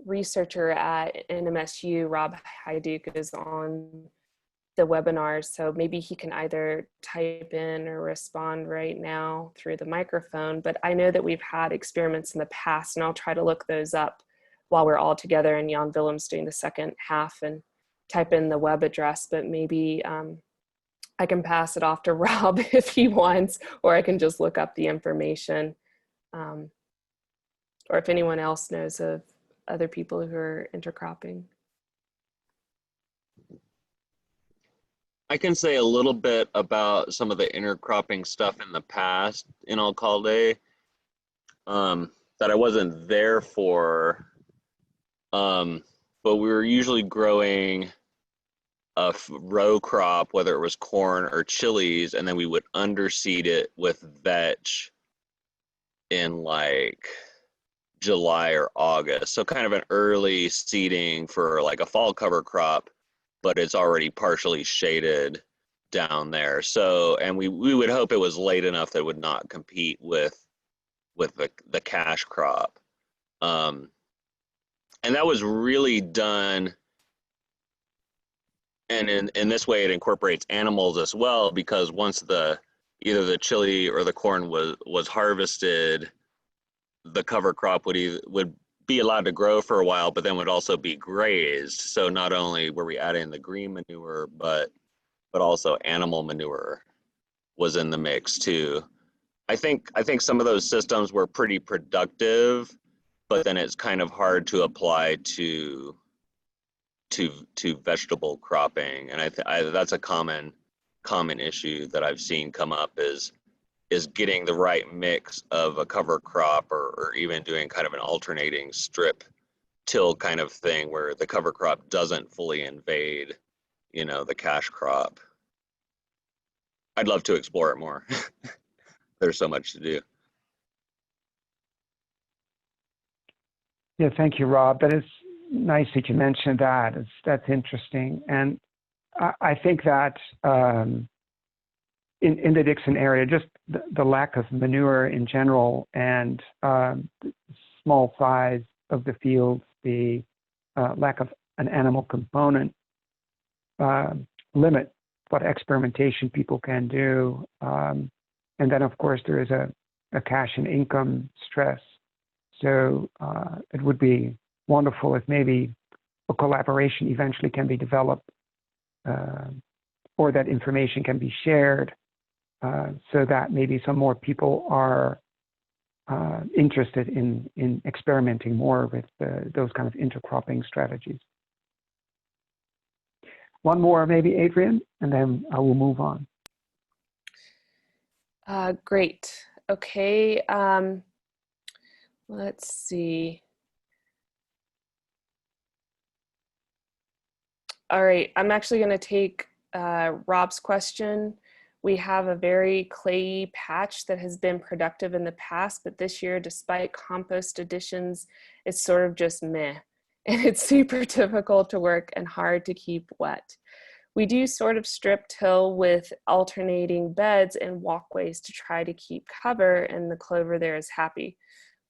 researcher at NMSU, Rob Hyduke, is on the webinar, so maybe he can either type in or respond right now through the microphone. But I know that we've had experiments in the past, and I'll try to look those up while we're all together, and Jan-Willem's doing the second half and type in the web address. But maybe I can pass it off to Rob if he wants, or I can just look up the information. Or if anyone else knows of other people who are intercropping. I can say a little bit about some of the intercropping stuff in the past in Alcalde that I wasn't there for, but we were usually growing a row crop, whether it was corn or chilies, and then we would underseed it with vetch in like July or August. So kind of an early seeding for like a fall cover crop, but it's already partially shaded down there. So, and we would hope it was late enough that it would not compete with the cash crop. And that was really done, and in this way it incorporates animals as well, because once either the chili or the corn was harvested, the cover crop would be allowed to grow for a while, but then would also be grazed. So not only were we adding the green manure, but also animal manure was in the mix too. I think some of those systems were pretty productive, but then it's kind of hard to apply to vegetable cropping, and that's a common issue that I've seen come up is getting the right mix of a cover crop, or even doing kind of an alternating strip till kind of thing where the cover crop doesn't fully invade, the cash crop. I'd love to explore it more. There's so much to do. Yeah, thank you, Rob. That is nice that you mentioned that. That's interesting. And I think that in the Dixon area, just the lack of manure in general, and small size of the fields, the lack of an animal component limit what experimentation people can do. And then, of course, there is a cash and income stress. So it would be wonderful if maybe a collaboration eventually can be developed, or that information can be shared, so that maybe some more people are interested in experimenting more with those kind of intercropping strategies. One more, maybe, Adrian, and then I will move on. Great. Okay. Let's see. All right. I'm actually going to take Rob's question. We have a very clayey patch that has been productive in the past, but this year, despite compost additions, it's sort of just meh. And it's super difficult to work and hard to keep wet. We do sort of strip till with alternating beds and walkways to try to keep cover, and the clover there is happy.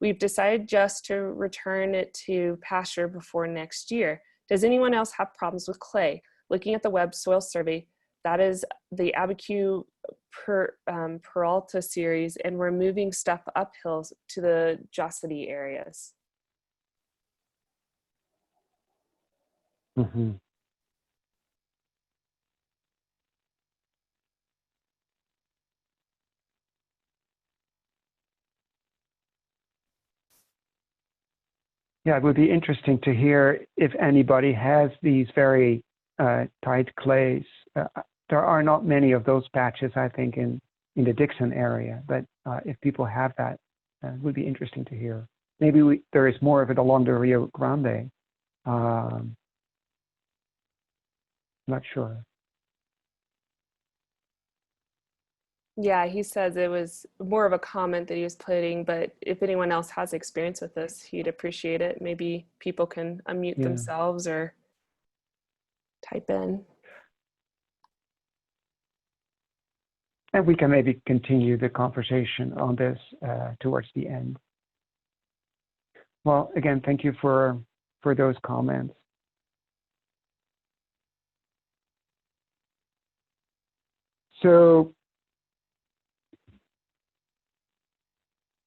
We've decided just to return it to pasture before next year. Does anyone else have problems with clay? Looking at the web soil survey, that is the Abiquiu Peralta series, and we're moving stuff uphill to the Josity areas. Mm-hmm. Yeah, it would be interesting to hear if anybody has these very tight clays. There are not many of those patches, I think, in the Dixon area, but if people have that, it would be interesting to hear. Maybe there is more of it along the Rio Grande. Not sure. Yeah, he says it was more of a comment that he was putting, but if anyone else has experience with this, he'd appreciate it. Maybe people can unmute themselves or type in. And we can maybe continue the conversation on this towards the end. Well, again, thank you for those comments. So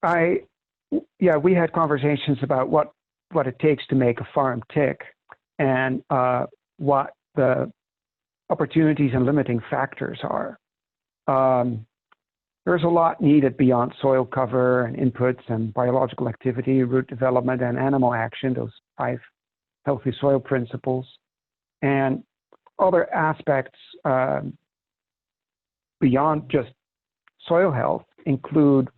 we had conversations about what it takes to make a farm tick, and what the opportunities and limiting factors are. There's a lot needed beyond soil cover and inputs and biological activity, root development, and animal action, those 5 healthy soil principles. And other aspects beyond just soil health include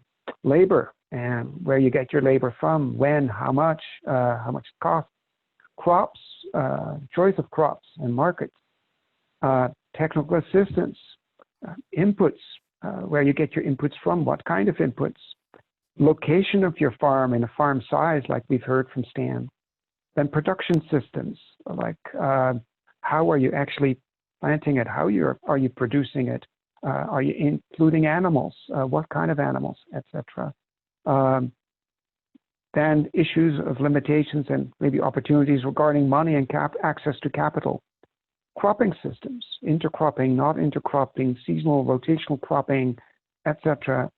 labor, and where you get your labor from, when, how much it costs, crops, choice of crops and markets, technical assistance, inputs, where you get your inputs from, what kind of inputs, location of your farm and a farm size, like we've heard from Stan, then production systems, like how are you actually planting it? How are you producing it? Are you including animals? What kind of animals, etc.? Then issues of limitations and maybe opportunities regarding money and access to capital. Cropping systems, intercropping, not intercropping, seasonal, rotational cropping, etc.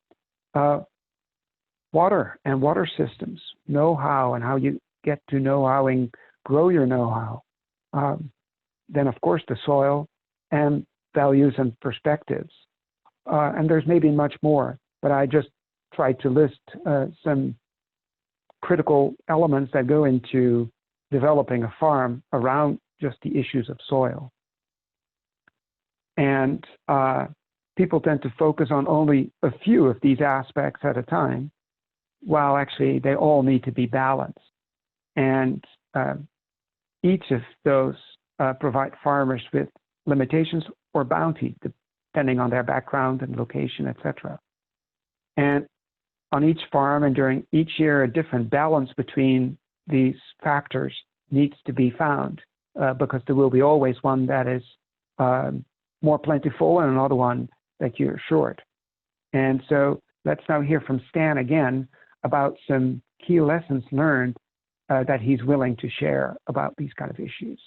Water and water systems, know-how and how you get to know-how and grow your know-how. Then, of course, the soil and values and perspectives. And there's maybe much more, but I just tried to list some critical elements that go into developing a farm around just the issues of soil. And people tend to focus on only a few of these aspects at a time, while actually they all need to be balanced. And each of those provide farmers with limitations or bounty, depending on their background and location, etc. And on each farm and during each year, a different balance between these factors needs to be found, because there will be always one that is more plentiful and another one that you're short. And so let's now hear from Stan again about some key lessons learned that he's willing to share about these kind of issues.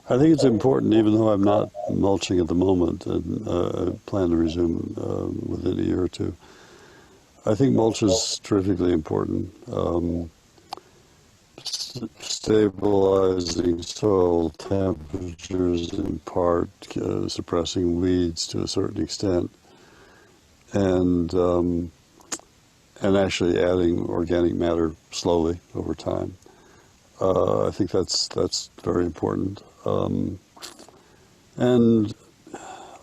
I think it's important, even though I'm not mulching at the moment, and I plan to resume within a year or two. I think mulch is terrifically important. Stabilizing soil temperatures, in part, suppressing weeds to a certain extent, and actually adding organic matter slowly over time. I think that's very important. And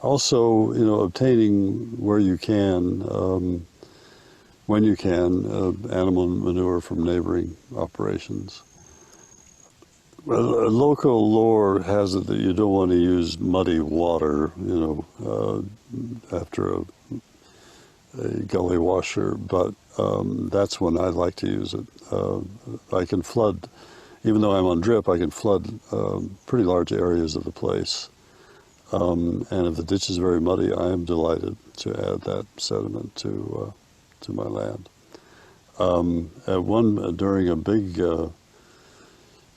also, obtaining where you can, when you can, animal manure from neighboring operations. Well, a local lore has it that you don't want to use muddy water, after a gully washer, but that's when I like to use it. I can flood. Even though I'm on drip, I can flood pretty large areas of the place. And if the ditch is very muddy, I am delighted to add that sediment to my land. During a big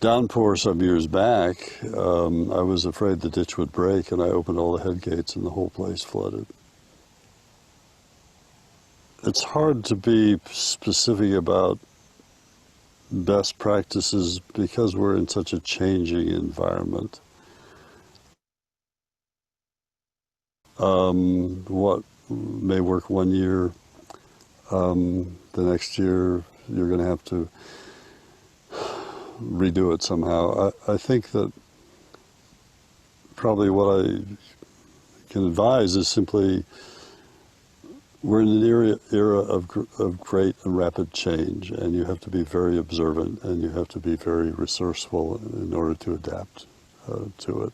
downpour some years back, I was afraid the ditch would break, and I opened all the head gates and the whole place flooded. It's hard to be specific about best practices because we're in such a changing environment. What may work one year, the next year you're going to have to redo it somehow. I think that probably what I can advise is simply we're in an era of great and rapid change, and you have to be very observant, and you have to be very resourceful in order to adapt to it.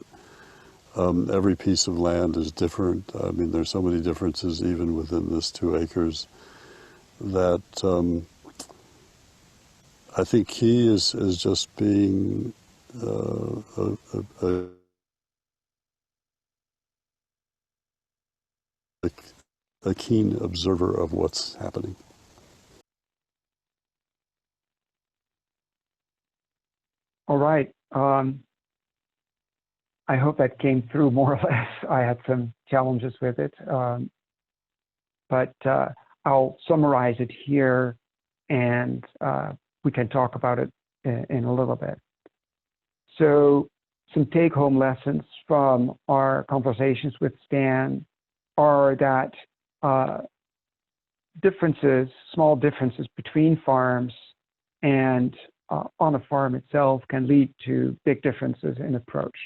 Every piece of land is different. I mean, there's so many differences even within this 2 acres that I think key is just being a keen observer of what's happening. All right. I hope that came through more or less. I had some challenges with it, but I'll summarize it here, and we can talk about it in a little bit. So some take-home lessons from our conversations with Stan are that small differences between farms and on a farm itself can lead to big differences in approach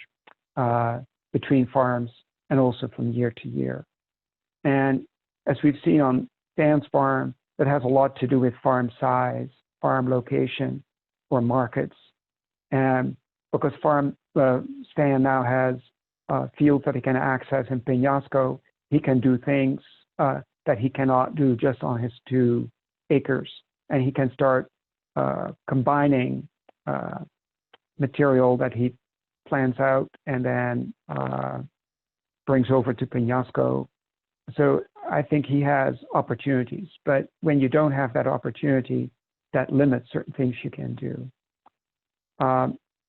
between farms and also from year to year. And as we've seen on Stan's farm, that has a lot to do with farm size, farm location, or markets. And because Stan now has fields that he can access in Peñasco, he can do things that he cannot do just on his 2 acres. And he can start combining material that he plans out and then brings over to Penasco. So I think he has opportunities, but when you don't have that opportunity, that limits certain things you can do.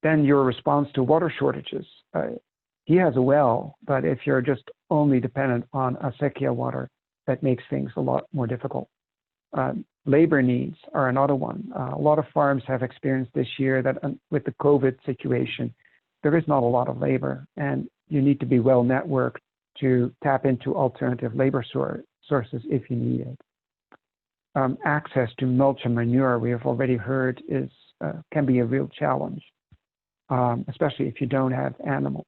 Then your response to water shortages. He has a well, but if you're just only dependent on acequia water, that makes things a lot more difficult. Labor needs are another one. A lot of farms have experienced this year that with the COVID situation, there is not a lot of labor, and you need to be well networked to tap into alternative labor sources if you need it. Access to mulch and manure, we have already heard, can be a real challenge, especially if you don't have animals.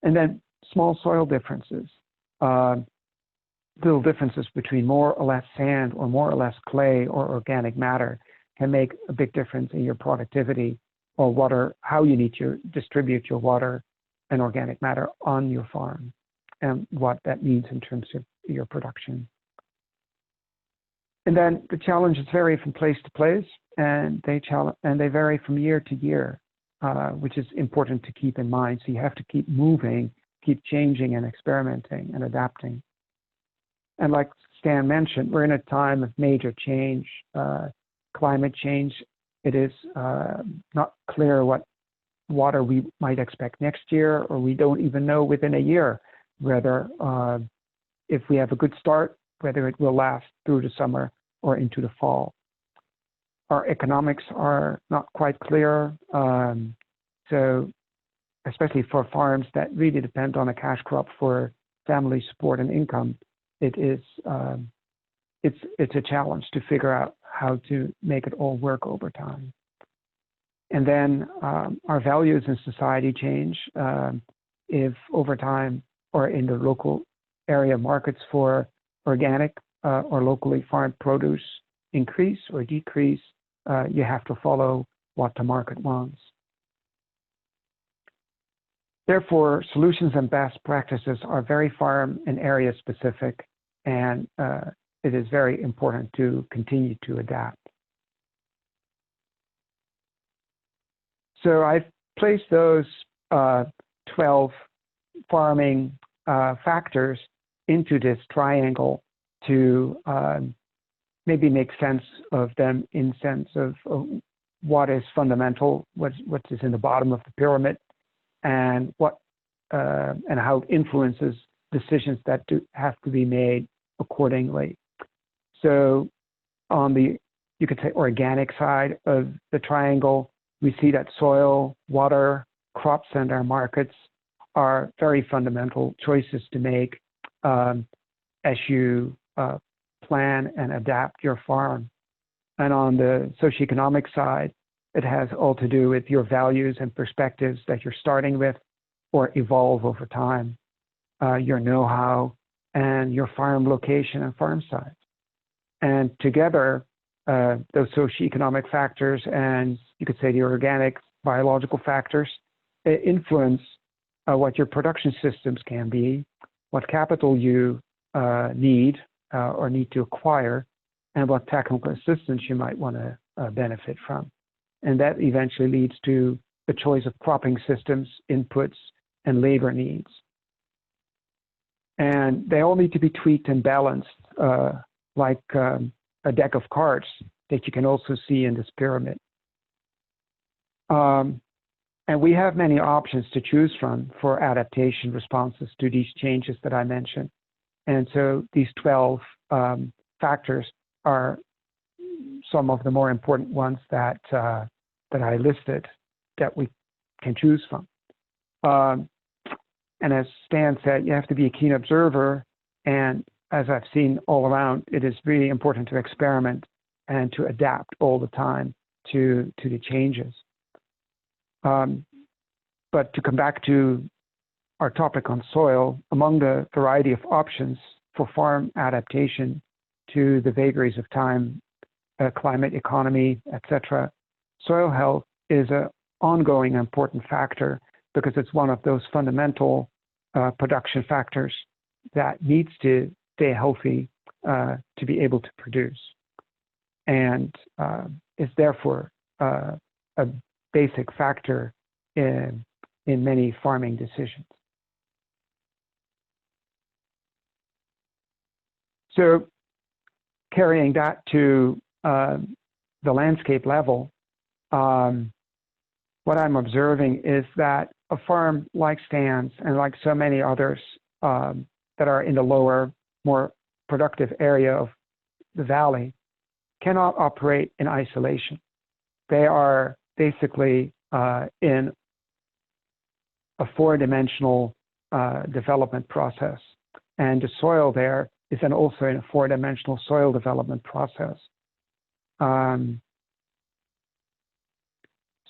And then small soil differences. Little differences between more or less sand or more or less clay or organic matter can make a big difference in your productivity or water, how you need to distribute your water and organic matter on your farm, and what that means in terms of your production. And then the challenges vary from place to place, and they vary from year to year, which is important to keep in mind. So you have to keep moving, keep changing and experimenting and adapting. And like Stan mentioned, we're in a time of major change, climate change. It is not clear what water we might expect next year, or we don't even know within a year whether, if we have a good start, whether it will last through the summer or into the fall. Our economics are not quite clear. So especially for farms that really depend on a cash crop for family support and income, it's a challenge to figure out how to make it all work over time. And then our values in society change if over time or in the local area markets for organic or locally farmed produce increase or decrease, you have to follow what the market wants. Therefore, solutions and best practices are very farm and area specific, and it is very important to continue to adapt. So I've placed those 12 farming factors into this triangle to maybe make sense of them in sense of what is fundamental, what is in the bottom of the pyramid, and what and how it influences decisions that have to be made accordingly. So on the, you could say, organic side of the triangle, we see that soil, water, crops, and our markets are very fundamental choices to make as you plan and adapt your farm. And on the socioeconomic side, it has all to do with your values and perspectives that you're starting with or evolve over time, your know-how, and your farm location and farm size. And together, those socioeconomic factors and you could say the organic biological factors influence what your production systems can be, what capital you need or need to acquire, and what technical assistance you might want to benefit from. And that eventually leads to the choice of cropping systems, inputs, and labor needs. And they all need to be tweaked and balanced like a deck of cards that you can also see in this pyramid. And we have many options to choose from for adaptation responses to these changes that I mentioned. And so these 12 factors are some of the more important ones that I listed that we can choose from. And as Stan said, you have to be a keen observer. And as I've seen all around, it is really important to experiment and to adapt all the time to the changes. But to come back to our topic on soil, among the variety of options for farm adaptation to the vagaries of time, climate, economy, etc., soil health is an ongoing important factor because it's one of those fundamental production factors that needs to stay healthy to be able to produce. and is therefore a basic factor in many farming decisions. So carrying that to the landscape level, what I'm observing is that a farm like Stan's and like so many others that are in the lower, more productive area of the valley cannot operate in isolation. They are basically in a four-dimensional development process, and the soil there is then also in a four-dimensional soil development process.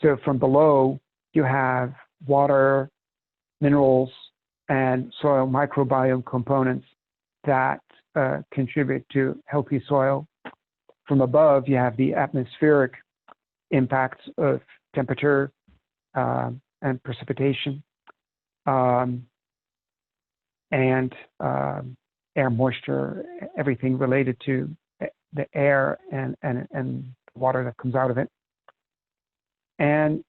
So from below, you have water, minerals, and soil microbiome components that contribute to healthy soil. From above, you have the atmospheric impacts of temperature and precipitation, and air moisture, everything related to the air and water that comes out of it. And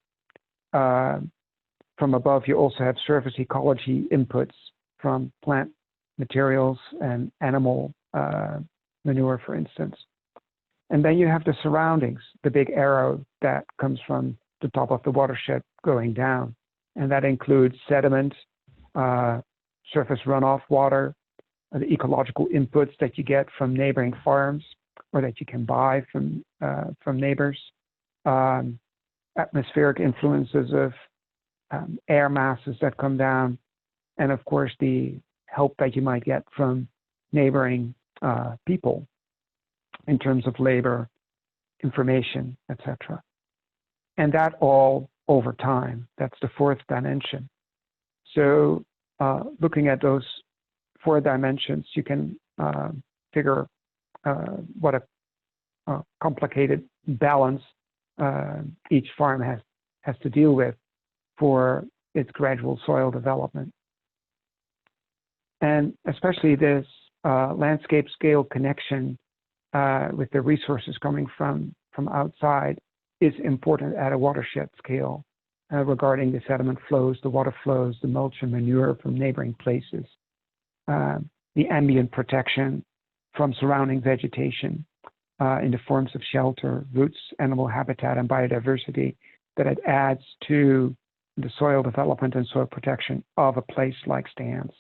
from above, you also have surface ecology inputs from plant materials and animal manure, for instance. And then you have the surroundings, the big arrow that comes from the top of the watershed going down. And that includes sediment, surface runoff water, the ecological inputs that you get from neighboring farms or that you can buy from neighbors, atmospheric influences of air masses that come down, and of course the help that you might get from neighboring people in terms of labor, information, etc. And that all over time. That's the fourth dimension. So looking at those four dimensions, you can figure what a complicated balance each farm has to deal with for its gradual soil development. And especially this landscape scale connection with the resources coming from outside is important at a watershed scale regarding the sediment flows, the water flows, the mulch and manure from neighboring places, the ambient protection from surrounding vegetation in the forms of shelter, roots, animal habitat, and biodiversity that it adds to the soil development and soil protection of a place like Stan's.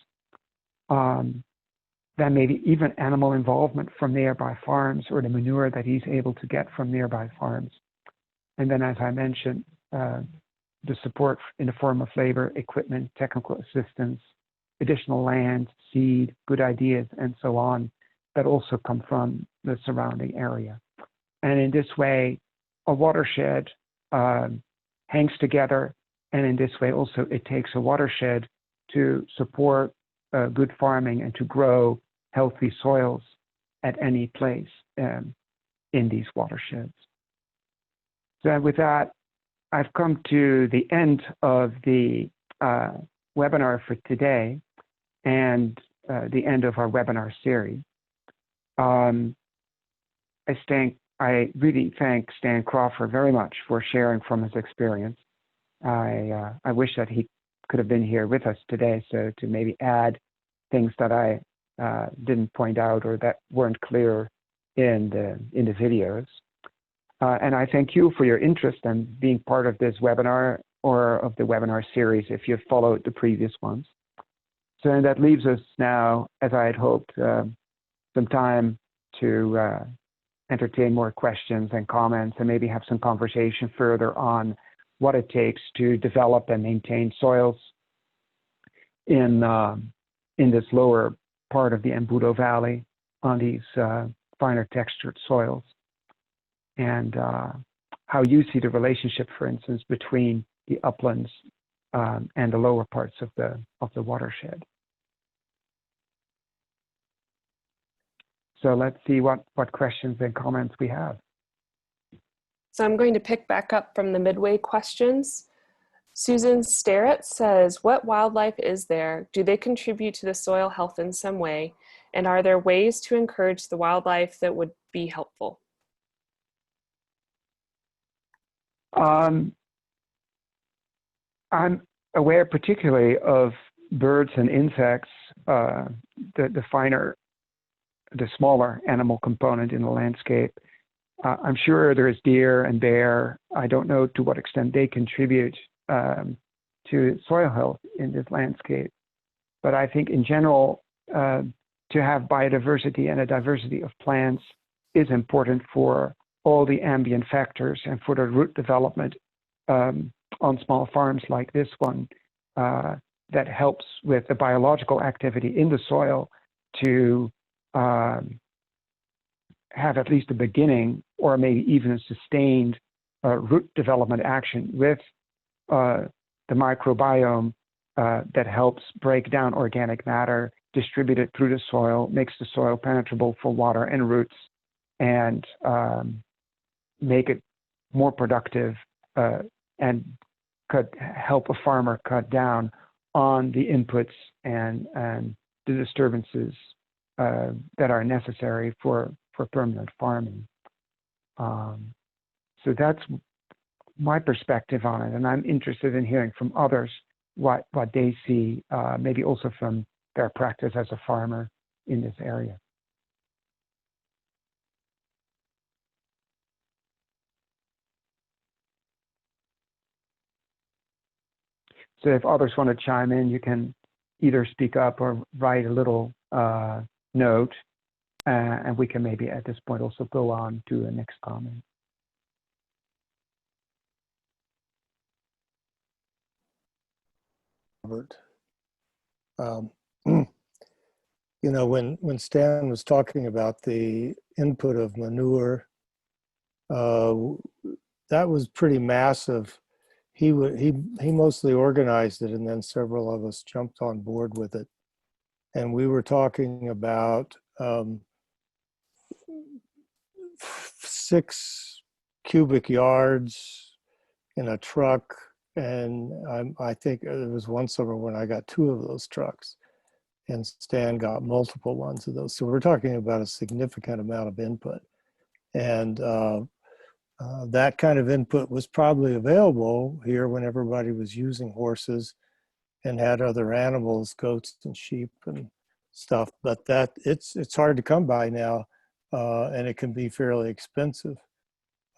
Then maybe even animal involvement from nearby farms or the manure that he's able to get from nearby farms. And then, as I mentioned, the support in the form of labor, equipment, technical assistance, additional land, seed, good ideas, and so on, that also come from the surrounding area. And in this way, a watershed hangs together, and in this way also it takes a watershed to support good farming and to grow healthy soils at any place in these watersheds. So with that, I've come to the end of the webinar for today and the end of our webinar series. I really thank Stan Crawford very much for sharing from his experience. I wish that he could have been here with us today, so to maybe add things that I didn't point out or that weren't clear in the videos. And I thank you for your interest in being part of this webinar or of the webinar series if you've followed the previous ones. So that leaves us now, as I had hoped, some time to entertain more questions and comments and maybe have some conversation further on what it takes to develop and maintain soils in this lower part of the Embudo Valley on these finer textured soils, and how you see the relationship, for instance, between the uplands and the lower parts of the watershed. So let's see what questions and comments we have. So I'm going to pick back up from the midway questions. Susan Starrett says, what wildlife is there? Do they contribute to the soil health in some way? And are there ways to encourage the wildlife that would be helpful? I'm aware particularly of birds and insects, the smaller animal component in the landscape. I'm sure there's deer and bear. I don't know to what extent they contribute to soil health in this landscape. But I think in general, to have biodiversity and a diversity of plants is important for all the ambient factors and for the root development on small farms like this one that helps with the biological activity in the soil to have at least a beginning or maybe even a sustained root development action with the microbiome that helps break down organic matter, distribute it through the soil, makes the soil penetrable for water and roots, and make it more productive and could help a farmer cut down on the inputs and the disturbances that are necessary for permanent farming. So that's my perspective on it, and I'm interested in hearing from others what they see, maybe also from their practice as a farmer in this area. So if others want to chime in, you can either speak up or write a little note, and we can maybe at this point also go on to the next comment. Robert. You know, when Stan was talking about the input of manure, that was pretty massive. He mostly organized it, and then several of us jumped on board with it. And we were talking about 6 cubic yards in a truck. And I think there was one summer when I got 2 of those trucks, and Stan got multiple ones of those. So we're talking about a significant amount of input. And that kind of input was probably available here when everybody was using horses and had other animals, goats and sheep and stuff. But it's hard to come by now, and it can be fairly expensive.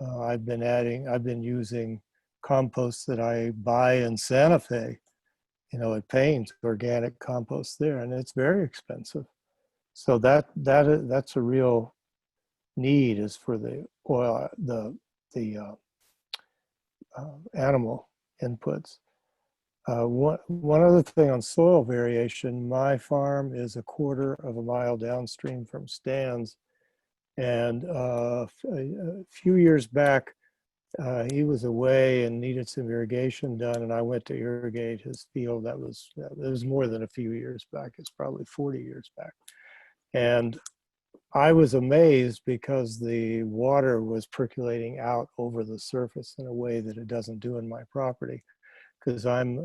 I've been using compost that I buy in Santa Fe, you know, at Payne's, organic compost there, and it's very expensive. So that's a real need, is for the oil, the animal inputs. One other thing on soil variation, my farm is a 1/4 of a mile downstream from Stan's, and a few years back, he was away and needed some irrigation done, and I went to irrigate his field. It was more than a few years back. It's probably 40 years back. And I was amazed because the water was percolating out over the surface in a way that it doesn't do in my property, because I'm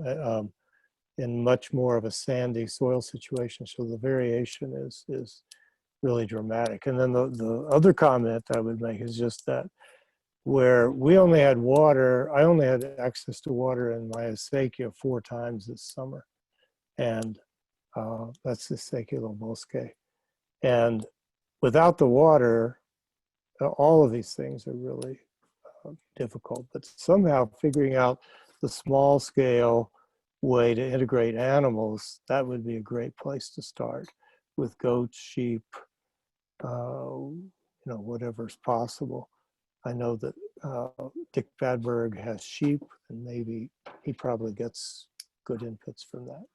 in much more of a sandy soil situation. So the variation is really dramatic. And then the other comment I would make is just that where we only had water, I only had access to water in my acequia 4 times this summer. And that's the Acequia bosque. And without the water, all of these things are really difficult. But somehow figuring out the small scale way to integrate animals, that would be a great place to start, with goats, sheep, you know, whatever's possible. I know that Dick Badberg has sheep, and maybe he probably gets good inputs from that.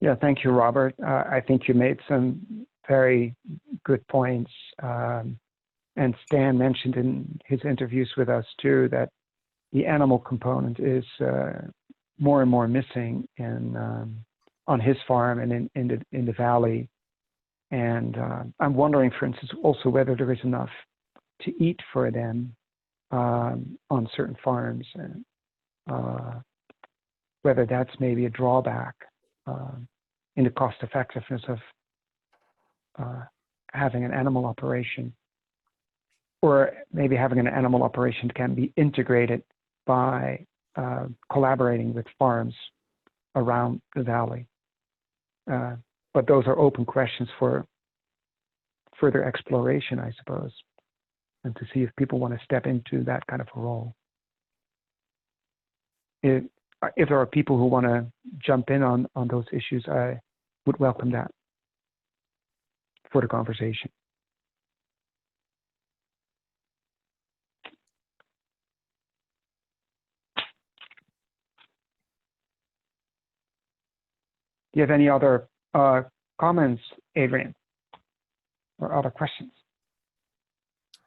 Yeah, thank you, Robert. I think you made some very good points. And Stan mentioned in his interviews with us too that the animal component is more and more missing on his farm and in the valley. And I'm wondering, for instance, also whether there is enough to eat for them on certain farms, and whether that's maybe a drawback in the cost effectiveness of having an animal operation. or maybe having an animal operation can be integrated by collaborating with farms around the valley. But those are open questions for further exploration, I suppose, and to see if people want to step into that kind of a role. If there are people who want to jump in on those issues, I would welcome that for the conversation. Do you have any other comments, Adrian, or other questions?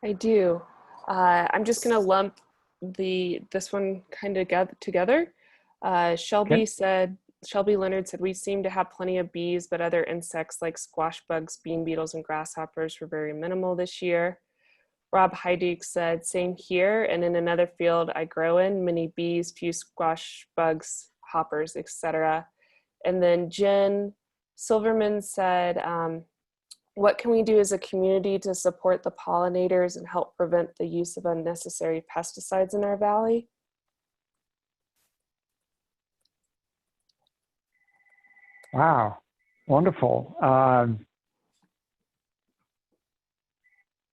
I do. I'm just going to lump this one kind of together. Shelby Leonard said, we seem to have plenty of bees, but other insects like squash bugs, bean beetles, and grasshoppers were very minimal this year. Rob Heiduke said, same here, and in another field I grow in, many bees, few squash bugs, hoppers, etc. And then Jen Silverman said, what can we do as a community to support the pollinators and help prevent the use of unnecessary pesticides in our valley? Wow, wonderful.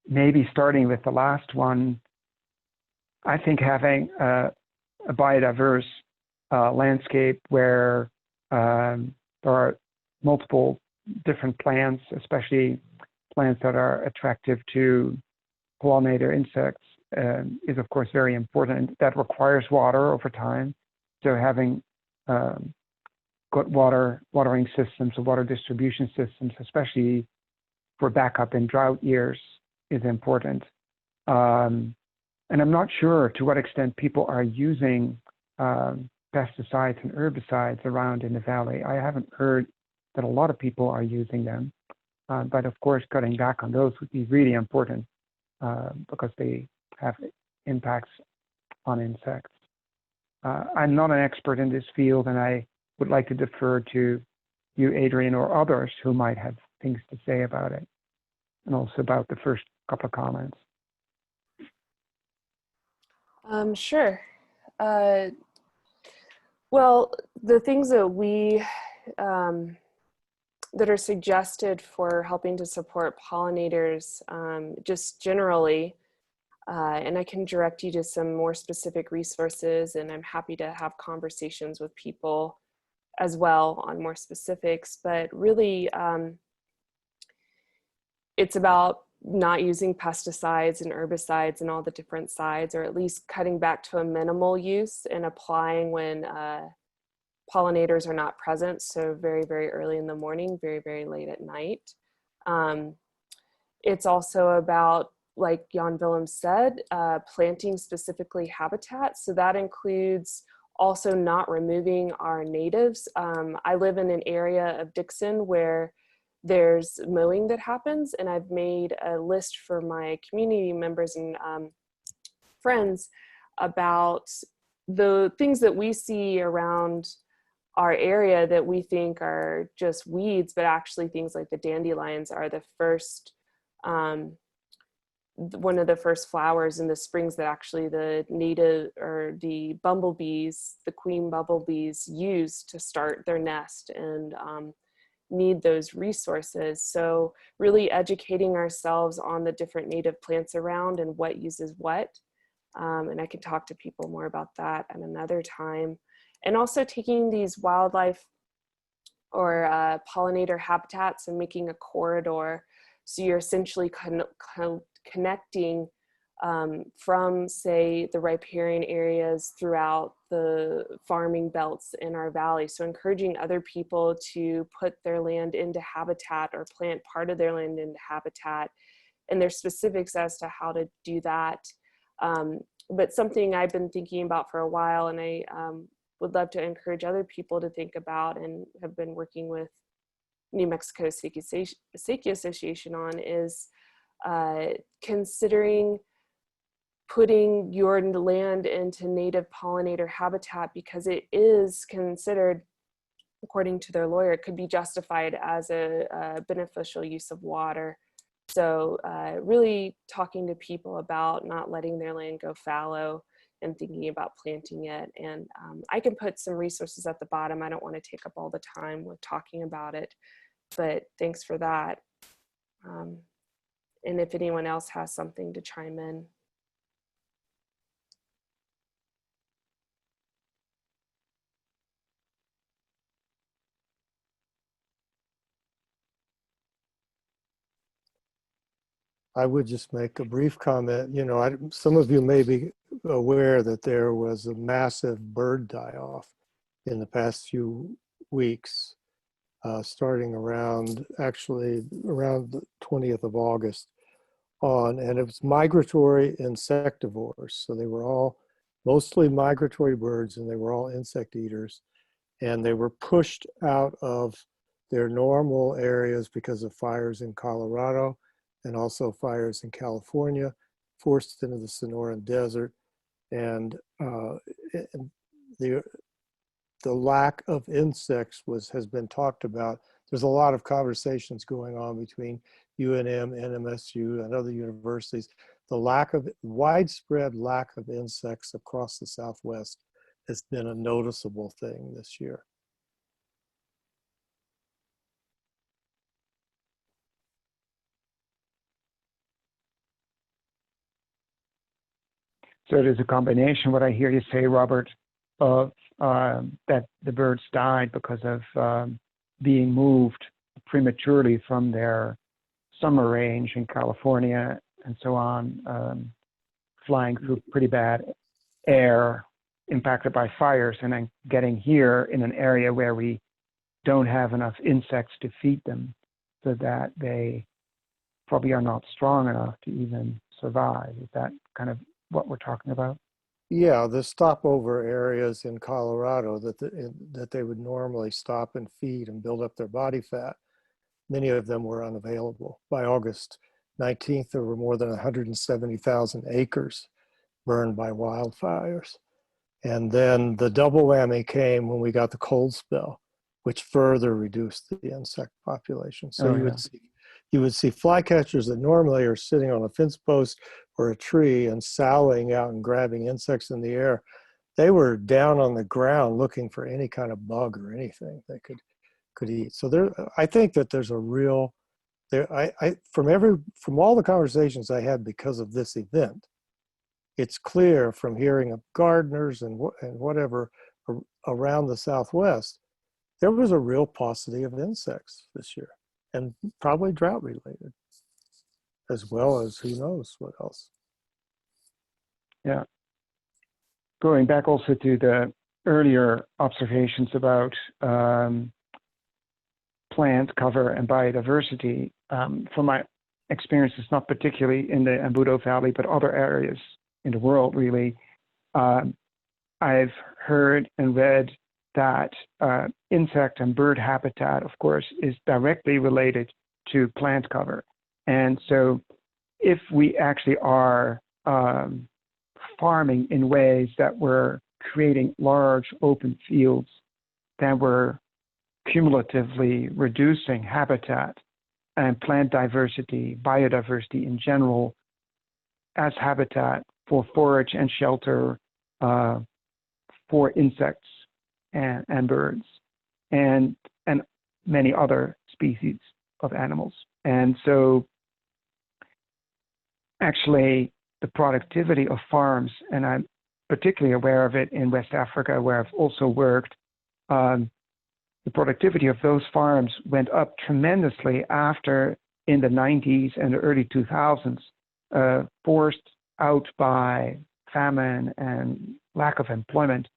Maybe starting with the last one, I think having a biodiverse landscape where there are multiple different plants, especially plants that are attractive to pollinator insects, is of course very important. That requires water over time. So having good watering systems or water distribution systems, especially for backup in drought years, is important. And I'm not sure to what extent people are using pesticides and herbicides around in the valley. I haven't heard that a lot of people are using them, but of course cutting back on those would be really important because they have impacts on insects. I'm not an expert in this field, and I would like to defer to you, Adrian, or others who might have things to say about it, and also about the first couple of comments. Sure. Well, the things that we that are suggested for helping to support pollinators, just generally, and I can direct you to some more specific resources, and I'm happy to have conversations with people as well on more specifics, but really it's about not using pesticides and herbicides and all the different sides, or at least cutting back to a minimal use and applying when pollinators are not present. So very, very early in the morning, very, very late at night. It's also about, like Jan-Willem said, planting specifically habitat. So that includes also not removing our natives. I live in an area of Dixon where there's mowing that happens, and I've made a list for my community members and friends about the things that we see around our area that we think are just weeds, but actually things like the dandelions are the first, one of the first flowers in the springs that actually the native or the bumblebees, the queen bumblebees, use to start their nest and need those resources. So really educating ourselves on the different native plants around and what uses what. And I can talk to people more about that at another time. And also taking these wildlife or pollinator habitats and making a corridor. So you're essentially connecting from, say, the riparian areas throughout the farming belts in our valley. So encouraging other people to put their land into habitat or plant part of their land into habitat. And there's specifics as to how to do that. But something I've been thinking about for a while, and I would love to encourage other people to think about and have been working with New Mexico Acequia Association on, is considering putting your land into native pollinator habitat, because it is considered, according to their lawyer, it could be justified as a beneficial use of water. So really talking to people about not letting their land go fallow and thinking about planting it. And I can put some resources at the bottom. I don't want to take up all the time with talking about it, but thanks for that. And if anyone else has something to chime in. I would just make a brief comment. You know, some of you may be aware that there was a massive bird die-off in the past few weeks, starting around the 20th of August on, and it was migratory insectivores. So they were all mostly migratory birds, and they were all insect eaters, and they were pushed out of their normal areas because of fires in Colorado and also fires in California, forced into the Sonoran Desert. And the lack of insects has been talked about. There's a lot of conversations going on between UNM, NMSU, and other universities. The widespread lack of insects across the Southwest has been a noticeable thing this year. So there's a combination, what I hear you say, Robert, of that the birds died because of being moved prematurely from their summer range in California and so on, flying through pretty bad air impacted by fires, and then getting here in an area where we don't have enough insects to feed them, so that they probably are not strong enough to even survive. Is that kind of what we're talking about? Yeah, the stopover areas in Colorado that they would normally stop and feed and build up their body fat, many of them were unavailable. By August 19th, there were more than 170,000 acres burned by wildfires. And then the double whammy came when we got the cold spell, which further reduced the insect population. So you would see flycatchers that normally are sitting on a fence post or a tree and sallying out and grabbing insects in the air. They were down on the ground looking for any kind of bug or anything they could eat. So I think that there's a real from all the conversations I had because of this event, it's clear from hearing of gardeners and whatever around the Southwest, there was a real paucity of insects this year, and probably drought related, as well as who knows what else. Yeah. Going back also to the earlier observations about plant cover and biodiversity, from my experiences, not particularly in the Embudo Valley, but other areas in the world, really, I've heard and read that insect and bird habitat, of course, is directly related to plant cover. And so if we actually are farming in ways that we're creating large open fields, then we're cumulatively reducing habitat and plant diversity, biodiversity in general, as habitat for forage and shelter for insects and birds and many other species of animals. And so actually the productivity of farms, and I'm particularly aware of it in West Africa where I've also worked, the productivity of those farms went up tremendously after, in the 90s and the early 2000s, forced out by famine and lack of employment,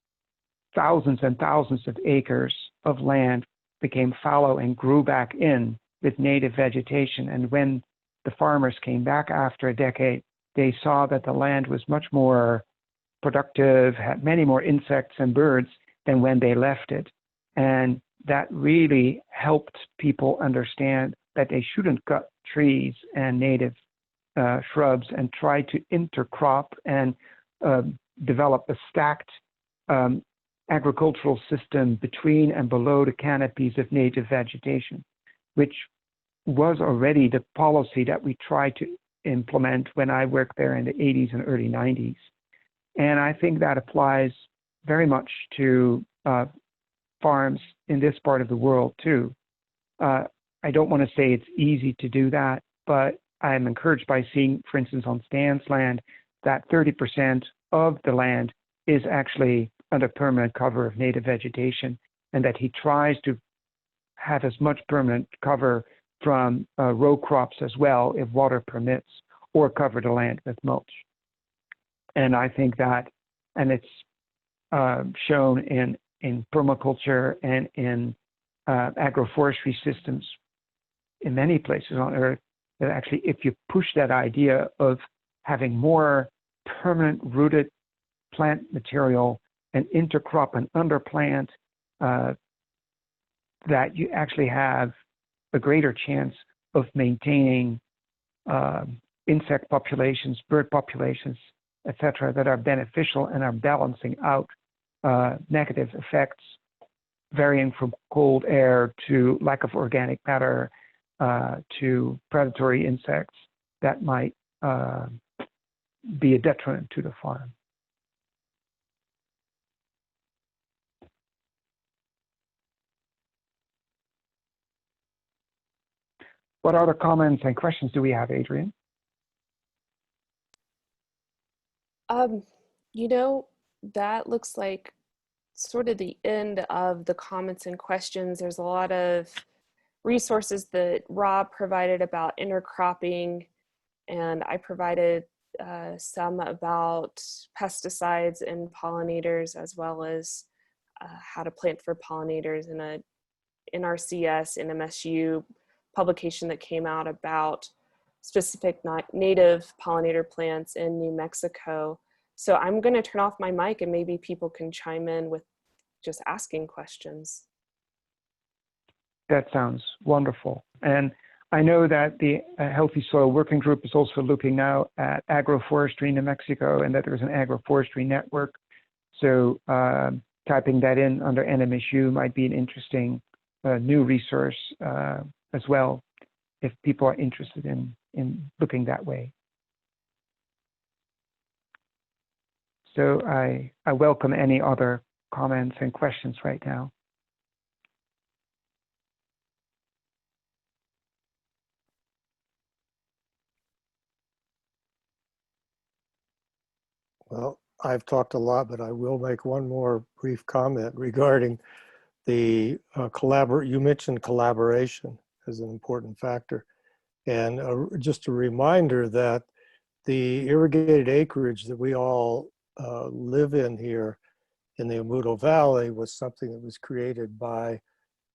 thousands and thousands of acres of land became fallow and grew back in with native vegetation. And when the farmers came back after a decade, they saw that the land was much more productive, had many more insects and birds than when they left it. And that really helped people understand that they shouldn't cut trees and native shrubs and try to intercrop and develop a stacked agricultural system between and below the canopies of native vegetation, which was already the policy that we tried to implement when I worked there in the 80s and early 90s. And I think that applies very much to farms in this part of the world too. I don't want to say it's easy to do that, but I'm encouraged by seeing, for instance, on Stan's land, that 30% of the land is actually under permanent cover of native vegetation, and that he tries to have as much permanent cover from row crops as well, if water permits, or cover the land with mulch. And I think that, and it's shown in permaculture and in agroforestry systems in many places on Earth, that actually if you push that idea of having more permanent rooted plant material and intercrop and underplant, that you actually have a greater chance of maintaining insect populations, bird populations, etc., that are beneficial and are balancing out negative effects varying from cold air to lack of organic matter to predatory insects that might be a detriment to the farm. What other comments and questions do we have, Adrian? You know, that looks like sort of the end of the comments and questions. There's a lot of resources that Rob provided about intercropping, and I provided some about pesticides and pollinators, as well as how to plant for pollinators in a NRCS and MSU publication that came out about specific native pollinator plants in New Mexico. So I'm going to turn off my mic and maybe people can chime in with just asking questions. That sounds wonderful. And I know that the Healthy Soil Working Group is also looking now at agroforestry in New Mexico, and that there's an agroforestry network. So typing that in under NMSU might be an interesting new resource as well, if people are interested in looking that way. So I welcome any other comments and questions right now. Well, I've talked a lot, but I will make one more brief comment regarding the you mentioned collaboration as an important factor. And just a reminder that the irrigated acreage that we all live in here in the Embudo Valley was something that was created by,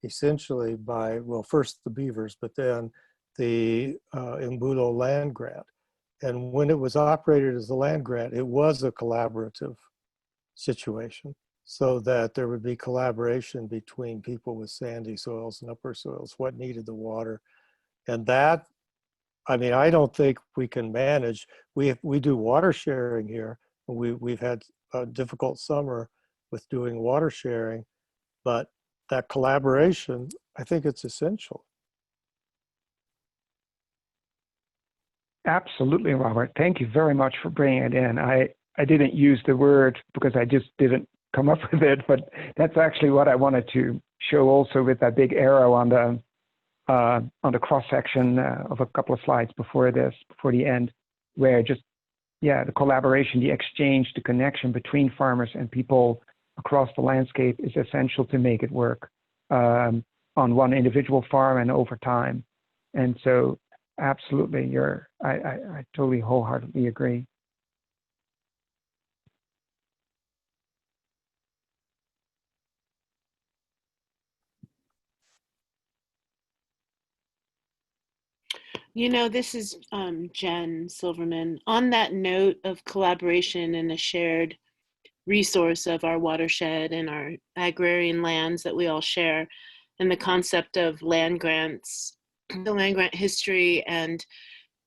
essentially by, well, first the beavers, but then the Embudo land grant. And when it was operated as a land grant, it was a collaborative situation, so that there would be collaboration between people with sandy soils and upper soils, what needed the water. And that, I mean, I don't think we can manage. We do water sharing here. We've had a difficult summer with doing water sharing, but that collaboration, I think it's essential. Absolutely, Robert. Thank you very much for bringing it in. I didn't use the word because I just didn't come up with it, but that's actually what I wanted to show also with that big arrow on the cross section of a couple of slides before the end, where just, yeah, the collaboration, the exchange, the connection between farmers and people across the landscape is essential to make it work on one individual farm and over time. And so absolutely, I totally wholeheartedly agree. You know, this is Jen Silverman. On that note of collaboration and a shared resource of our watershed and our agrarian lands that we all share, and the concept of land grants, the land grant history, and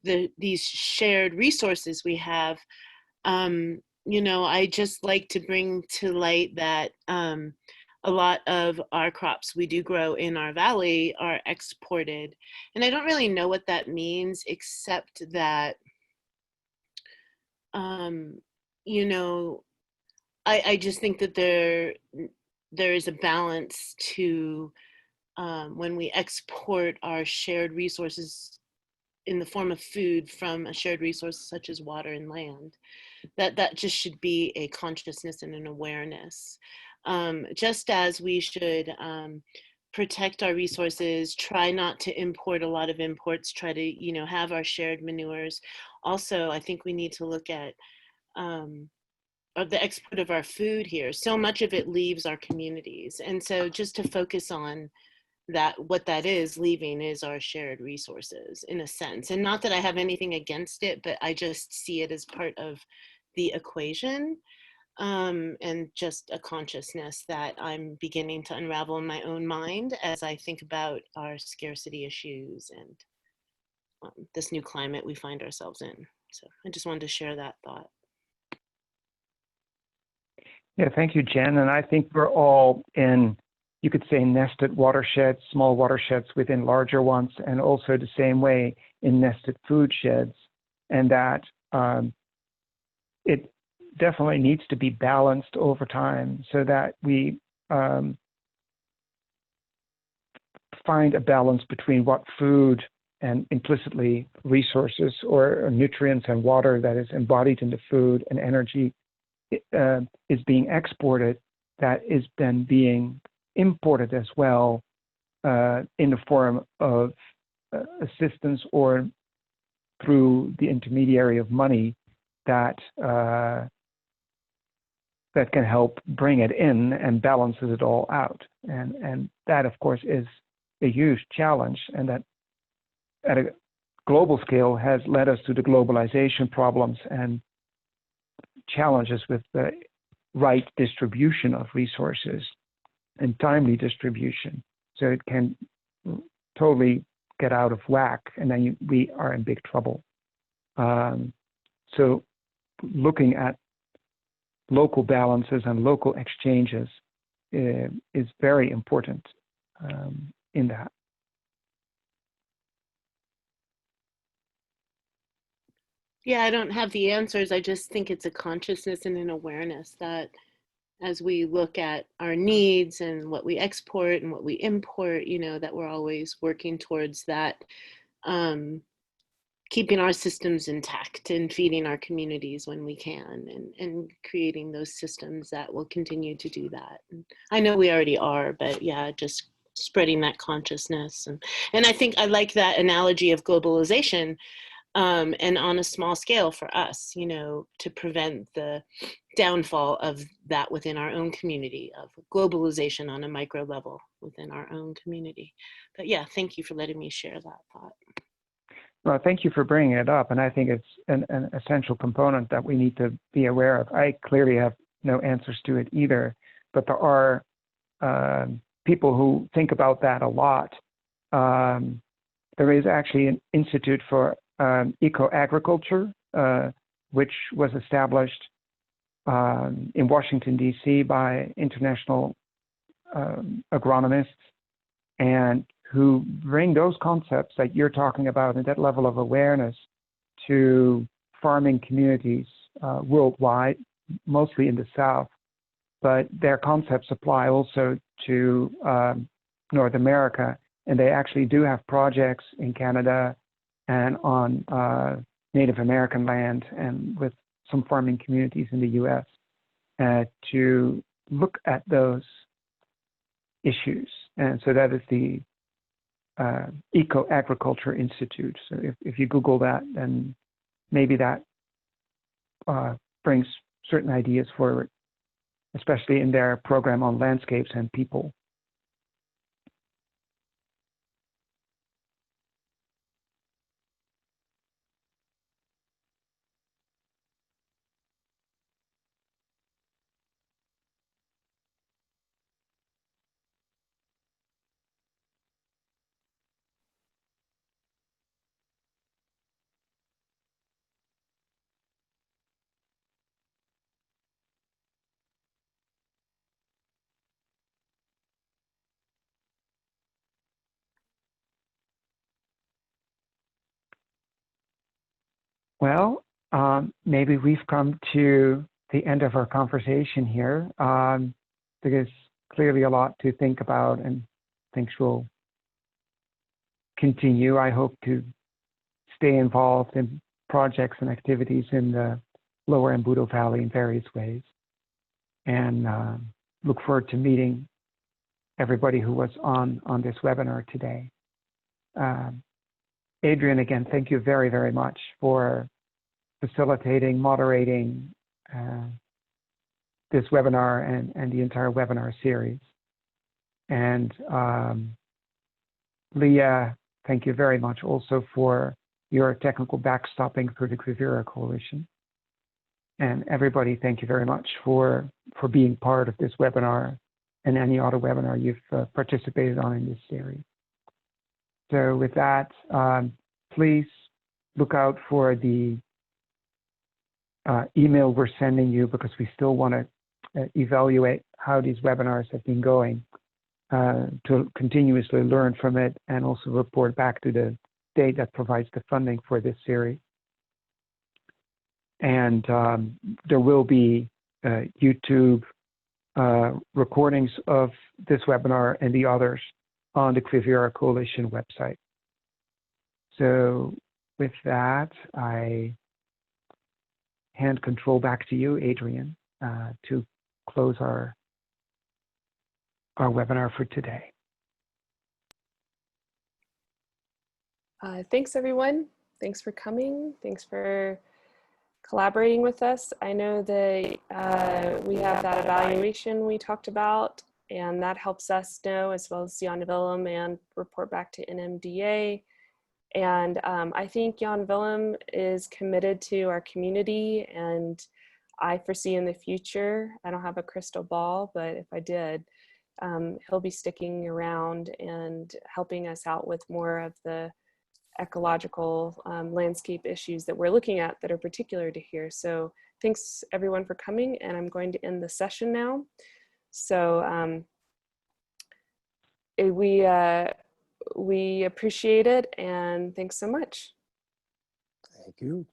these shared resources we have, you know, I just like to bring to light that a lot of our crops we do grow in our valley are exported. And I don't really know what that means, except that, you know, I just think that there is a balance to when we export our shared resources in the form of food from a shared resource such as water and land, that just should be a consciousness and an awareness. Just as we should protect our resources, try not to import a lot of imports, try to, you know, have our shared manures. Also, I think we need to look at the export of our food here. So much of it leaves our communities. And so just to focus on that, what that is leaving is our shared resources in a sense. And not that I have anything against it, but I just see it as part of the equation, and just a consciousness that I'm beginning to unravel in my own mind as I think about our scarcity issues and this new climate we find ourselves in. So I just wanted to share that thought. Yeah, thank you, Jen. And I think we're all in, you could say, nested watersheds, small watersheds within larger ones, and also the same way in nested food sheds. And that it definitely needs to be balanced over time so that we find a balance between what food and implicitly resources or nutrients and water that is embodied in the food and energy is being exported, that is then being imported as well in the form of assistance or through the intermediary of money that that can help bring it in and balances it all out. And that, of course, is a huge challenge, and that at a global scale has led us to the globalization problems and challenges with the right distribution of resources and timely distribution. So it can totally get out of whack, and then we are in big trouble. So looking at local balances and local exchanges is very important in that. Yeah, I don't have the answers. I just think it's a consciousness and an awareness that as we look at our needs and what we export and what we import, you know, that we're always working towards that, keeping our systems intact and feeding our communities when we can, and creating those systems that will continue to do that. And I know we already are, but yeah, just spreading that consciousness. And I think I like that analogy of globalization, and on a small scale for us, you know, to prevent the downfall of that within our own community, of globalization on a micro level within our own community. But yeah, thank you for letting me share that thought. Well, thank you for bringing it up, and I think it's an essential component that we need to be aware of. I clearly have no answers to it either, but there are people who think about that a lot. There is actually an Institute for Eco-Agriculture, which was established in Washington, D.C. by international agronomists, and who bring those concepts that you're talking about and that level of awareness to farming communities worldwide, mostly in the South. But their concepts apply also to North America, and they actually do have projects in Canada and on Native American land and with some farming communities in the U.S. To look at those issues. And so that is the Eco-Agriculture Institute. So if you Google that, then maybe that brings certain ideas forward, especially in their program on landscapes and people. Well, maybe we've come to the end of our conversation here. There's clearly a lot to think about, and things will continue. I hope to stay involved in projects and activities in the lower Embudo Valley in various ways, and look forward to meeting everybody who was on this webinar today. Adrian, again, thank you very, very much for facilitating, moderating this webinar and the entire webinar series. And Leah, thank you very much also for your technical backstopping through the Quivira Coalition. And everybody, thank you very much for being part of this webinar and any other webinar you've participated on in this series. So with that, please look out for the email we're sending you, because we still want to evaluate how these webinars have been going, to continuously learn from it and also report back to the state that provides the funding for this series. And there will be YouTube recordings of this webinar and the others on the Quivira Coalition website. So with that, I hand control back to you, Adrian, to close our webinar for today. Thanks, everyone. Thanks for coming. Thanks for collaborating with us. I know that we have that evaluation we talked about, and that helps us know, as well as Jan-Willem, and report back to NMDA. And I think Jan-Willem is committed to our community, and I foresee in the future, I don't have a crystal ball, but if I did, he'll be sticking around and helping us out with more of the ecological landscape issues that we're looking at that are particular to here. So thanks everyone for coming, and I'm going to end the session now. So we appreciate it, and thanks so much. Thank you.